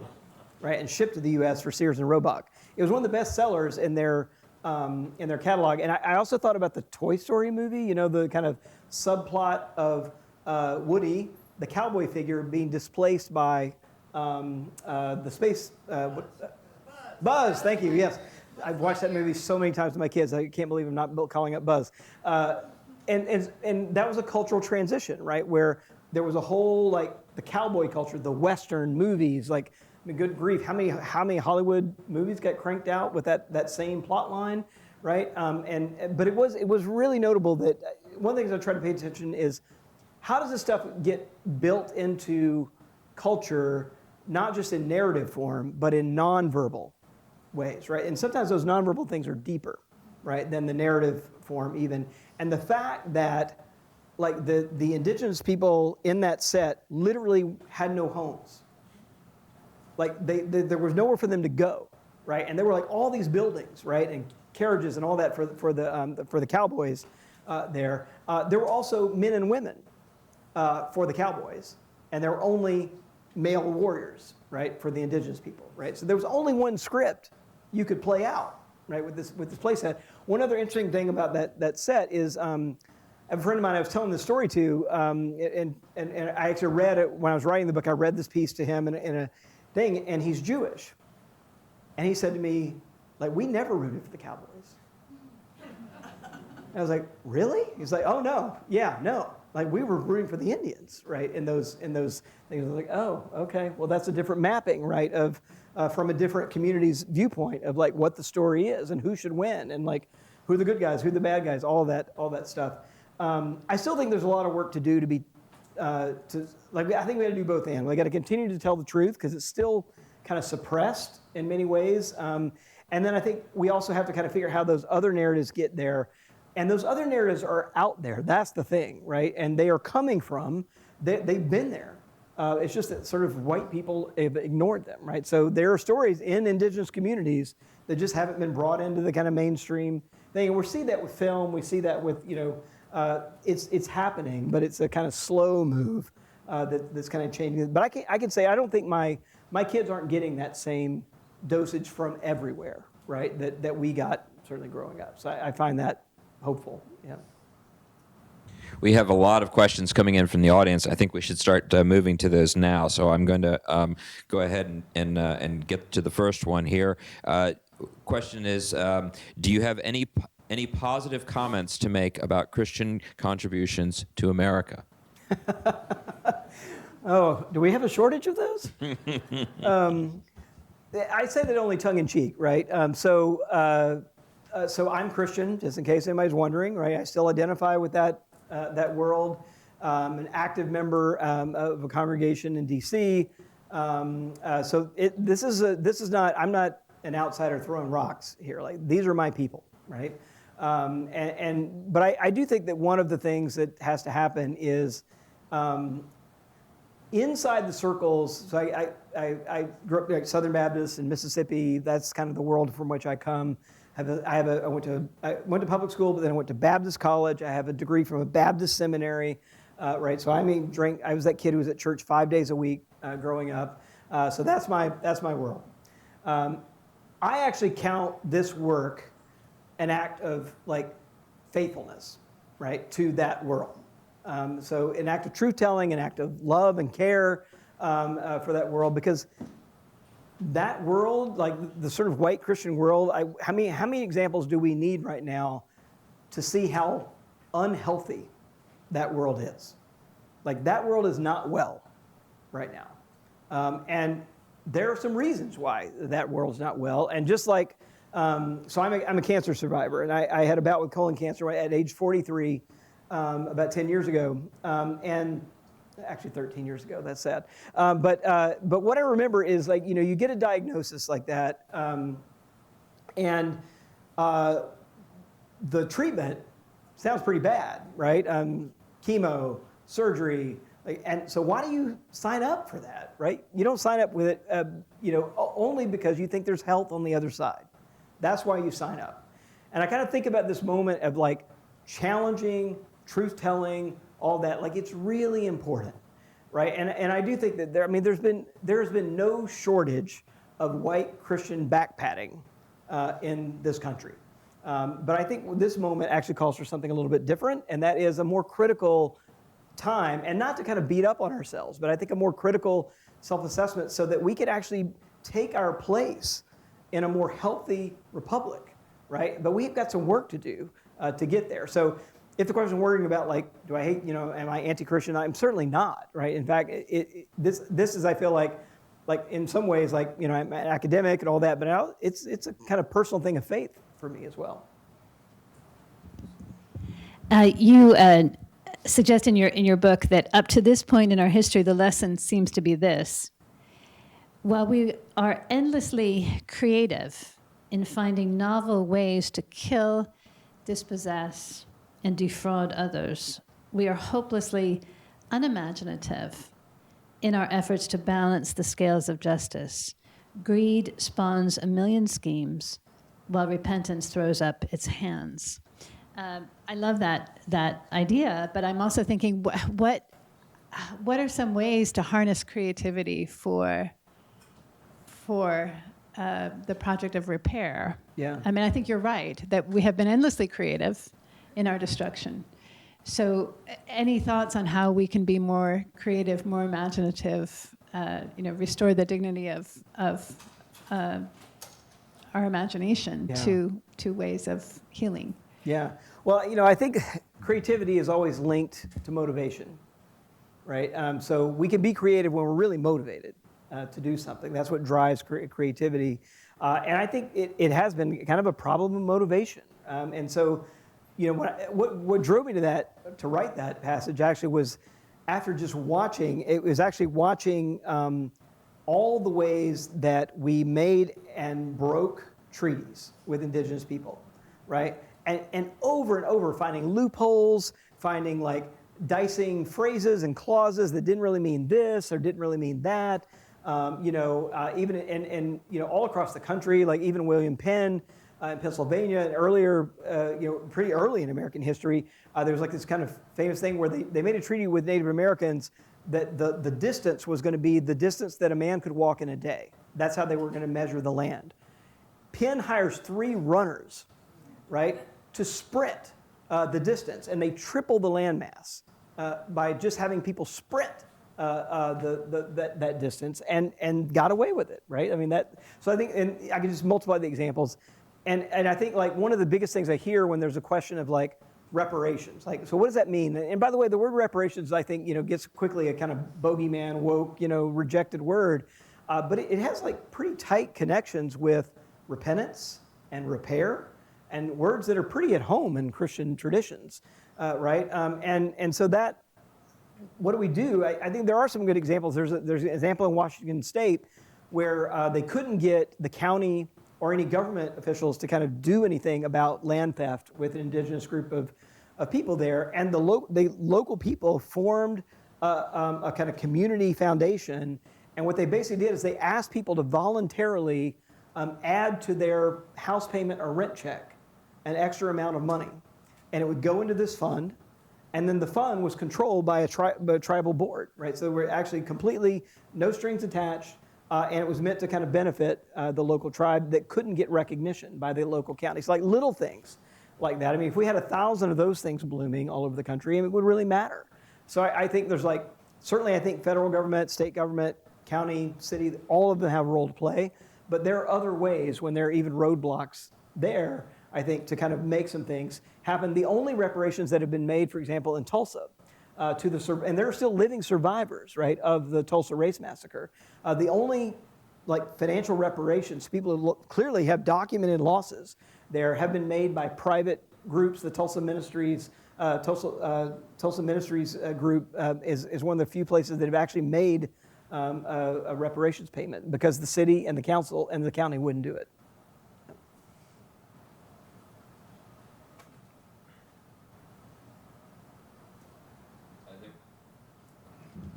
right, and shipped to the U.S. for Sears and Roebuck. It was one of the best sellers in their catalog. And I also thought about the Toy Story movie, you know, the kind of subplot of Woody, the cowboy figure, being displaced by the space. Buzz, thank you, yes. I've watched that movie so many times with my kids. I can't believe I'm not calling it Buzz. And that was a cultural transition, right, where there was a whole, like, the cowboy culture, the Western movies, like, I mean, good grief, how many Hollywood movies got cranked out with that same plot line, right? But it was really notable that one of the things I try to pay attention is how does this stuff get built into culture, not just in narrative form, but in nonverbal ways, right? And sometimes those nonverbal things are deeper, right, than the narrative form even. And the fact that, like, the indigenous people in that set literally had no homes. Like, there was nowhere for them to go, right? And there were, like, all these buildings, right, and carriages and all that for the cowboys there. There were also men and women for the cowboys, and there were only male warriors, right, for the indigenous people, right? So there was only one script you could play out, right, with this play set. One other interesting thing about that set is a friend of mine I was telling this story to, and I actually read it when I was writing the book. I read this piece to him in a thing, and he's Jewish, and he said to me, like, we never rooted for the Cowboys. I was like, really? He's like, oh no, yeah, no. Like, we were rooting for the Indians, right? In those things. I was like, oh, okay. Well, that's a different mapping, right? Of from a different community's viewpoint of, like, what the story is and who should win and, like, who are the good guys, who are the bad guys, all that stuff. I still think there's a lot of work to do to be I think we got to do both and. We got to continue to tell the truth because it's still kind of suppressed in many ways. And then I think we also have to kind of figure out how those other narratives get there. And those other narratives are out there. That's the thing, right? And they are coming from, they've been there. It's just that sort of white people have ignored them, right? So there are stories in indigenous communities that just haven't been brought into the kind of mainstream thing. And we see that with film. We see that with, it's happening, but it's a kind of slow move that's kind of changing. But I can say I don't think my kids aren't getting that same dosage from everywhere, right? That we got certainly growing up. So I find that hopeful. Yeah. We have a lot of questions coming in from the audience. I think we should start moving to those now. So I'm going to go ahead and get to the first one here. Question is, do you have any positive comments to make about Christian contributions to America? Oh, do we have a shortage of those? I say that only tongue-in-cheek, right? So I'm Christian, just in case anybody's wondering, right? I still identify with that world. An active member of a congregation in D.C. This is not. I'm not an outsider throwing rocks here. Like, these are my people, right? But I do think that one of the things that has to happen is inside the circles. So I grew up like Southern Baptist in Mississippi. That's kind of the world from which I come. I went to public school, but then I went to Baptist college. I have a degree from a Baptist seminary, right? So I was that kid who was at church 5 days a week growing up. So that's my world. I actually count this work an act of, like, faithfulness, right, to that world. So an act of truth-telling, an act of love and care for that world, because that world, like the sort of white Christian world, how many examples do we need right now to see how unhealthy that world is? Like, that world is not well right now. And there are some reasons why that world's not well. And just like, so I'm a cancer survivor, and I had a bout with colon cancer at age 43 about 10 years ago, and actually 13 years ago. That's sad. But what I remember is, like, you get a diagnosis like that, and the treatment sounds pretty bad, right? Chemo, surgery. And so why do you sign up for that, right? You don't sign up with it, only because you think there's health on the other side. That's why you sign up. And I kind of think about this moment of like challenging, truth-telling, all that. Like, it's really important, right? And I do think that there's been no shortage of white Christian backpatting in this country. But I think this moment actually calls for something a little bit different, and that is a more critical time, and not to kind of beat up on ourselves, but I think a more critical self-assessment so that we could actually take our place in a more healthy republic, right? But we've got some work to do to get there. So if the question is worrying about, like, do I hate, am I anti-Christian? I'm certainly not, right? In fact, this is, I feel like in some ways, like, I'm an academic and all that, but it's a kind of personal thing of faith for me as well. You suggest in your book that up to this point in our history, the lesson seems to be this: while we are endlessly creative in finding novel ways to kill, dispossess, and defraud others, we are hopelessly unimaginative in our efforts to balance the scales of justice. Greed spawns a million schemes, while repentance throws up its hands. I love that idea, but I'm also thinking, what are some ways to harness creativity for the project of repair? Yeah. I mean, I think you're right that we have been endlessly creative in our destruction. So, any thoughts on how we can be more creative, more imaginative, restore the dignity of our imagination to ways of healing? Yeah. Well, I think creativity is always linked to motivation, right? So we can be creative when we're really motivated to do something. That's what drives creativity. And I think it has been kind of a problem of motivation. And so, what drove me to write that passage actually was after just watching all the ways that we made and broke treaties with indigenous people, right? And over finding loopholes, finding like dicing phrases and clauses that didn't really mean this or didn't really mean that. Even all across the country, like even William Penn in Pennsylvania, and earlier, pretty early in American history, there was like this kind of famous thing where they made a treaty with Native Americans that the distance was going to be the distance that a man could walk in a day. That's how they were going to measure the land. Penn hires 3 runners, right, to sprint the distance, and they triple the landmass by just having people sprint that distance, and got away with it, right? I mean so I think, and I can just multiply the examples, and I think like one of the biggest things I hear when there's a question of like reparations, like, so what does that mean? And by the way, the word reparations, I think, gets quickly a kind of bogeyman, woke, rejected word, but it has like pretty tight connections with repentance and repair, and words that are pretty at home in Christian traditions, right? And so that, what do we do? I think there are some good examples. There's an example in Washington State where they couldn't get the county or any government officials to kind of do anything about land theft with an indigenous group of people there, and the local people formed a kind of community foundation, and what they basically did is they asked people to voluntarily add to their house payment or rent check an extra amount of money, and it would go into this fund, and then the fund was controlled by a tribal board, right? So we're actually completely no strings attached, and it was meant to kind of benefit the local tribe that couldn't get recognition by the local counties, like little things like that. I mean, if we had 1,000 of those things blooming all over the country, it would really matter. So I think there's certainly I think federal government, state government, county, city, all of them have a role to play, but there are other ways when there are even roadblocks there, I think, to kind of make some things happen. The only reparations that have been made, for example, in Tulsa, and there are still living survivors, right, of the Tulsa race massacre. The only like financial reparations, people who clearly have documented losses there have been made by private groups. The Tulsa Ministries, Tulsa Ministries group is one of the few places that have actually made a reparations payment because the city and the council and the county wouldn't do it.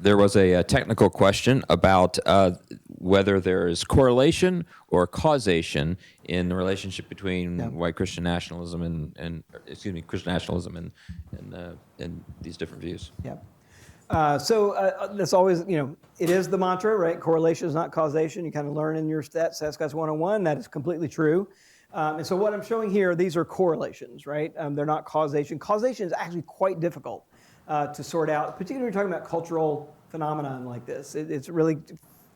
There was a technical question about whether there is correlation or causation in the relationship between white Christian nationalism and Christian nationalism and these different views. Yeah. So that's always, it is the mantra, right? Correlation is not causation. You kind of learn in your stats Guys 101. That is completely true. And so what I'm showing here, these are correlations, right? They're not causation. Causation is actually quite difficult to sort out, particularly when you're talking about cultural phenomenon like this. It's really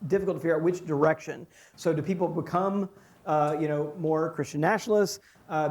difficult to figure out which direction. So do people become, more Christian nationalists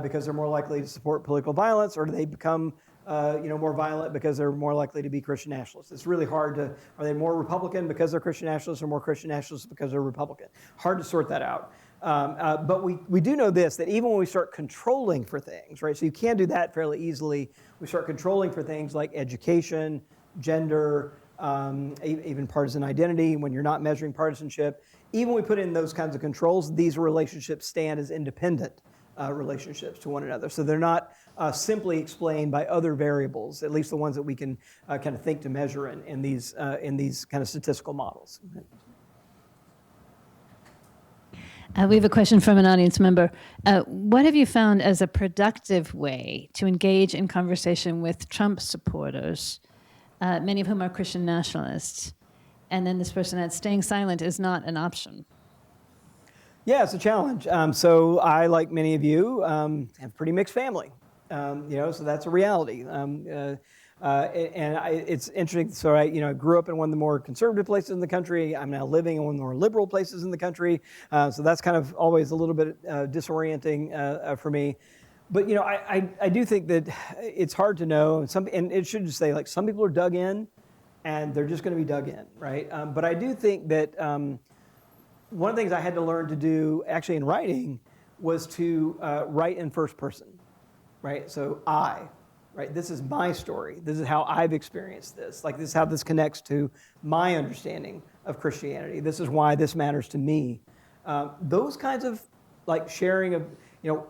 because they're more likely to support political violence, or do they become, more violent because they're more likely to be Christian nationalists? It's really hard to. Are they more Republican because they're Christian nationalists, or more Christian nationalists because they're Republican? Hard to sort that out. But we do know this, that even when we start controlling for things, right? So you can do that fairly easily. We start controlling for things like education, gender, even partisan identity, when you're not measuring partisanship. Even when we put in those kinds of controls, these relationships stand as independent relationships to one another. So they're not simply explained by other variables, at least the ones that we can kind of think to measure in these kind of statistical models. We have a question from an audience member. What have you found as a productive way to engage in conversation with Trump supporters, many of whom are Christian nationalists? And then this person adds, staying silent is not an option. Yeah, it's a challenge. So I, like many of you, have a pretty mixed family. So that's a reality. It's interesting. So I grew up in one of the more conservative places in the country. I'm now living in one of the more liberal places in the country. So that's kind of always a little bit disorienting for me. But I do think that it's hard to know. And it should just say, like, some people are dug in, and they're just going to be dug in, right? But I do think that one of the things I had to learn to do, actually in writing, was to write in first person, right? So right? This is my story. This is how I've experienced this. Like, this is how this connects to my understanding of Christianity. This is why this matters to me. Those kinds of, like, sharing of,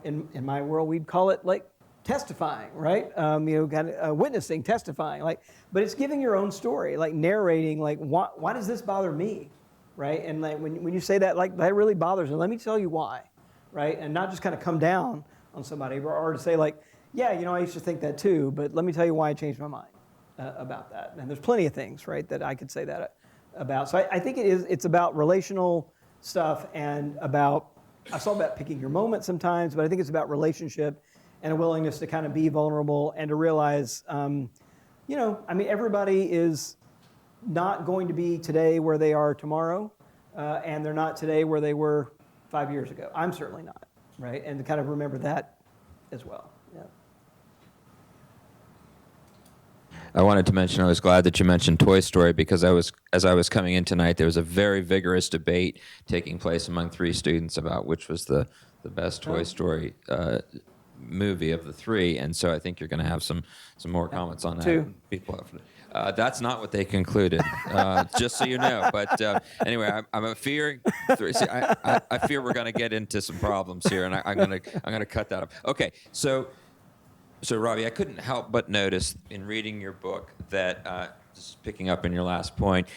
in my world, we'd call it, like, testifying, right? Kind of witnessing, testifying, like, but it's giving your own story, like narrating, like, why does this bother me, right? And like, when you say that, like, that really bothers me, let me tell you why, right? And not just kind of come down on somebody, or to say, like, yeah, I used to think that too, but let me tell you why I changed my mind about that. And there's plenty of things, right, that I could say that about. So I think it's about relational stuff and about, it's all about picking your moment sometimes, but I think it's about relationship and a willingness to kind of be vulnerable and to realize, everybody is not going to be today where they are tomorrow, and they're not today where they were 5 years ago. I'm certainly not, right? And to kind of remember that as well. Yeah. I wanted to mention, I was glad that you mentioned Toy Story, because as I was coming in tonight, there was a very vigorous debate taking place among 3 students about which was the best Toy Story movie of the 3, and so I think you're going to have some more comments on that. 2. People have, that's not what they concluded, just so you know. But anyway, I'm fearing. See, I fear we're going to get into some problems here, and I'm going to cut that up. Okay, so Robbie, I couldn't help but notice in reading your book that, just picking up on your last point,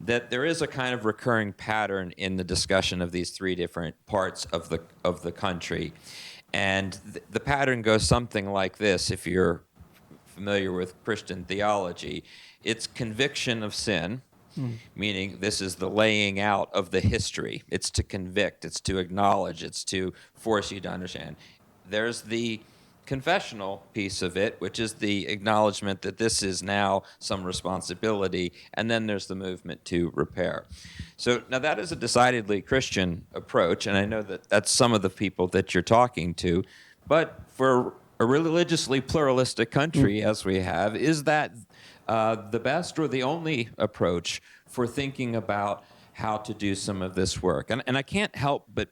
that there is a kind of recurring pattern in the discussion of these 3 different parts of the country. And the pattern goes something like this, if you're familiar with Christian theology. It's conviction of sin, meaning this is the laying out of the history. It's to convict, it's to acknowledge, it's to force you to understand. There's the confessional piece of it, which is the acknowledgement that this is now some responsibility, and then there's the movement to repair. So now that is a decidedly Christian approach, and I know that that's some of the people that you're talking to, but for a religiously pluralistic country as we have, is that the best or the only approach for thinking about how to do some of this work. And I can't help but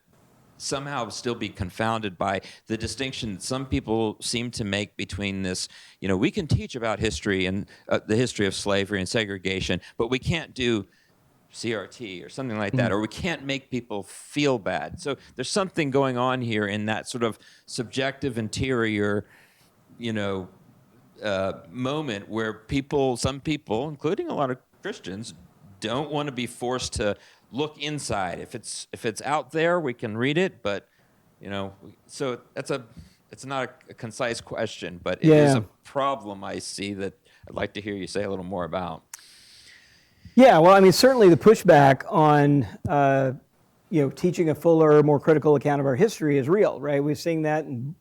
somehow still be confounded by the distinction that some people seem to make between this, we can teach about history and the history of slavery and segregation, but we can't do CRT or something like that, or we can't make people feel bad. So there's something going on here in that sort of subjective interior, moment where some people, including a lot of Christians, don't want to be forced to look inside. If it's out there, we can read it, but so it's not a concise question, but it is a problem I see that I'd like to hear you say a little more about. Yeah, well, I mean, certainly the pushback on teaching a fuller, more critical account of our history is real, right? We've seen that in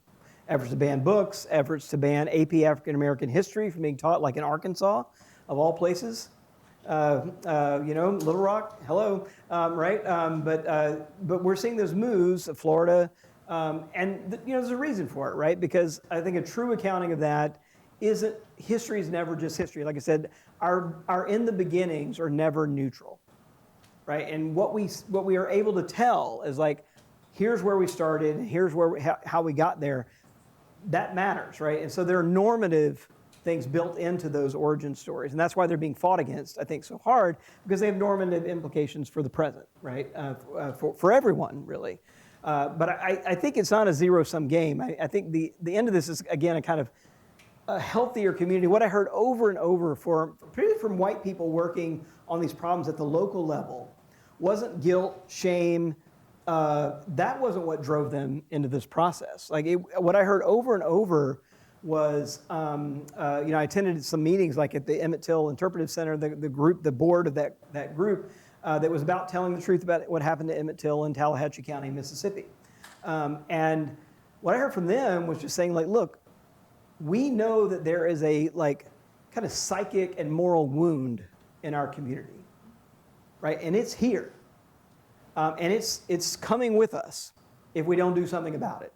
efforts to ban books, efforts to ban AP African American history from being taught, like in Arkansas, of all places. Little Rock, hello, right? But we're seeing those moves of Florida, and there's a reason for it, right? Because I think a true accounting of that isn't, history is never just history. Like I said, our in the beginnings are never neutral, right? And what we are able to tell is like, here's where we started, here's how we got there. That matters, right? And so there are normative things built into those origin stories. And that's why they're being fought against, I think, so hard, because they have normative implications for the present, right? For everyone, really. But I think it's not a zero-sum game. I think the end of this is, again, a kind of a healthier community. What I heard over and over, particularly from white people working on these problems at the local level, wasn't guilt, shame. That wasn't what drove them into this process. What I heard over and over was, I attended some meetings like at the Emmett Till Interpretive Center, the board of that group that was about telling the truth about what happened to Emmett Till in Tallahatchie County, Mississippi. And what I heard from them was just saying, look, we know that there is a kind of psychic and moral wound in our community, right? And it's here. And it's coming with us if we don't do something about it,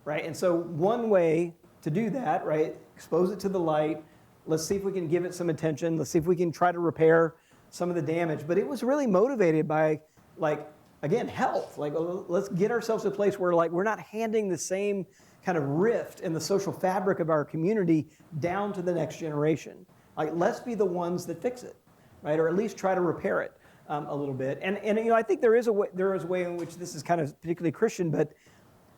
right? And so one way to do that, right, expose it to the light, let's see if we can give it some attention, let's see if we can try to repair some of the damage. But it was really motivated by, again, health. Let's get ourselves to a place where we're not handing the same kind of rift in the social fabric of our community down to the next generation. Let's be the ones that fix it, right? Or at least try to repair it a little bit. And I think there is a way in which this is kind of particularly Christian, but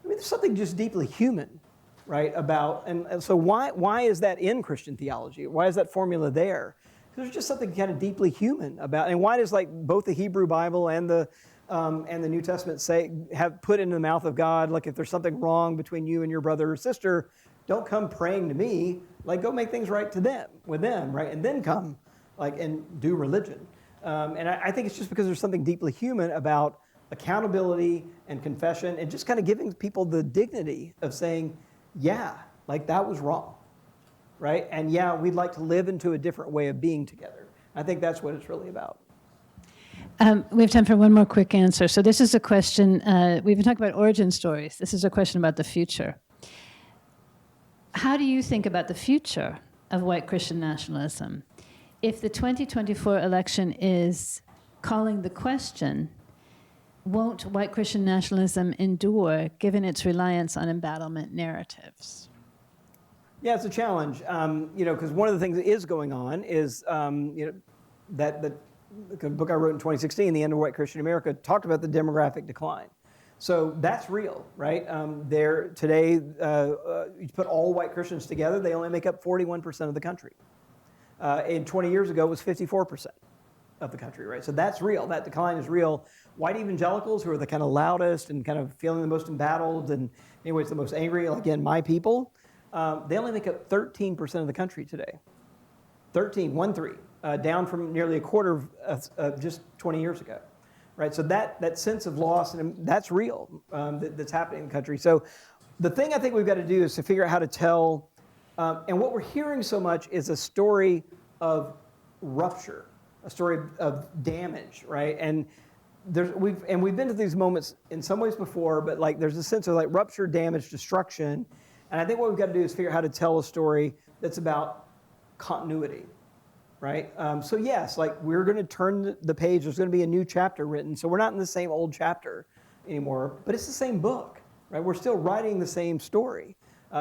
I mean, there's something just deeply human, right? And so why is that in Christian theology? Why is that formula there? Because there's just something kind of deeply human about, and why does both the Hebrew Bible and the New Testament have put in the mouth of God, if there's something wrong between you and your brother or sister, don't come praying to me, go make things right with them, right? And then come, and do religion. And I think it's just because there's something deeply human about accountability and confession and just kind of giving people the dignity of saying, yeah, that was wrong, right? And yeah, we'd like to live into a different way of being together. I think that's what it's really about. We have time for one more quick answer. So this is a question, we've been talking about origin stories. This is a question about the future. How do you think about the future of white Christian nationalism? If the 2024 election is calling the question, won't white Christian nationalism endure given its reliance on embattlement narratives? Yeah, it's a challenge, because one of the things that is going on is, that the book I wrote in 2016, The End of White Christian America, talked about the demographic decline. So that's real, right? Today, you put all white Christians together, they only make up 41% of the country. And 20 years ago, it was 54% of the country, right? So that's real. That decline is real. White evangelicals, who are the kind of loudest and kind of feeling the most embattled and, in many ways, the most angry, again, my people, they only make up 13% of the country today. 13, down from nearly a quarter of just 20 years ago, right? So that sense of loss, and that's real, that's happening in the country. So the thing I think we've got to do is to figure out how to tell, and what we're hearing so much is a story of rupture, a story of damage, right? And we've been to these moments in some ways before, but there's a sense of rupture, damage, destruction. And I think what we've got to do is figure out how to tell a story that's about continuity, right? So yes, like we're going to turn the page. There's going to be a new chapter written. So we're not in the same old chapter anymore, but it's the same book, right? We're still writing the same story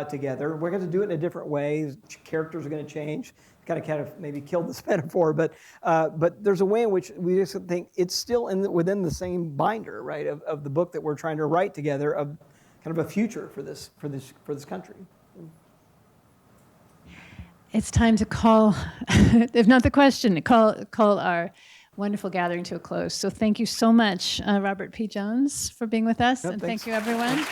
together. We're going to do it in a different way. Characters are going to change. Kind of maybe killed this metaphor, but there's a way in which we just think it's still within the same binder, right, of the book that we're trying to write together, of kind of a future for this country. It's time to call, if not the question, call our wonderful gathering to a close. So thank you so much, Robert P. Jones, for being with us, Yep, and thanks. thank you, everyone.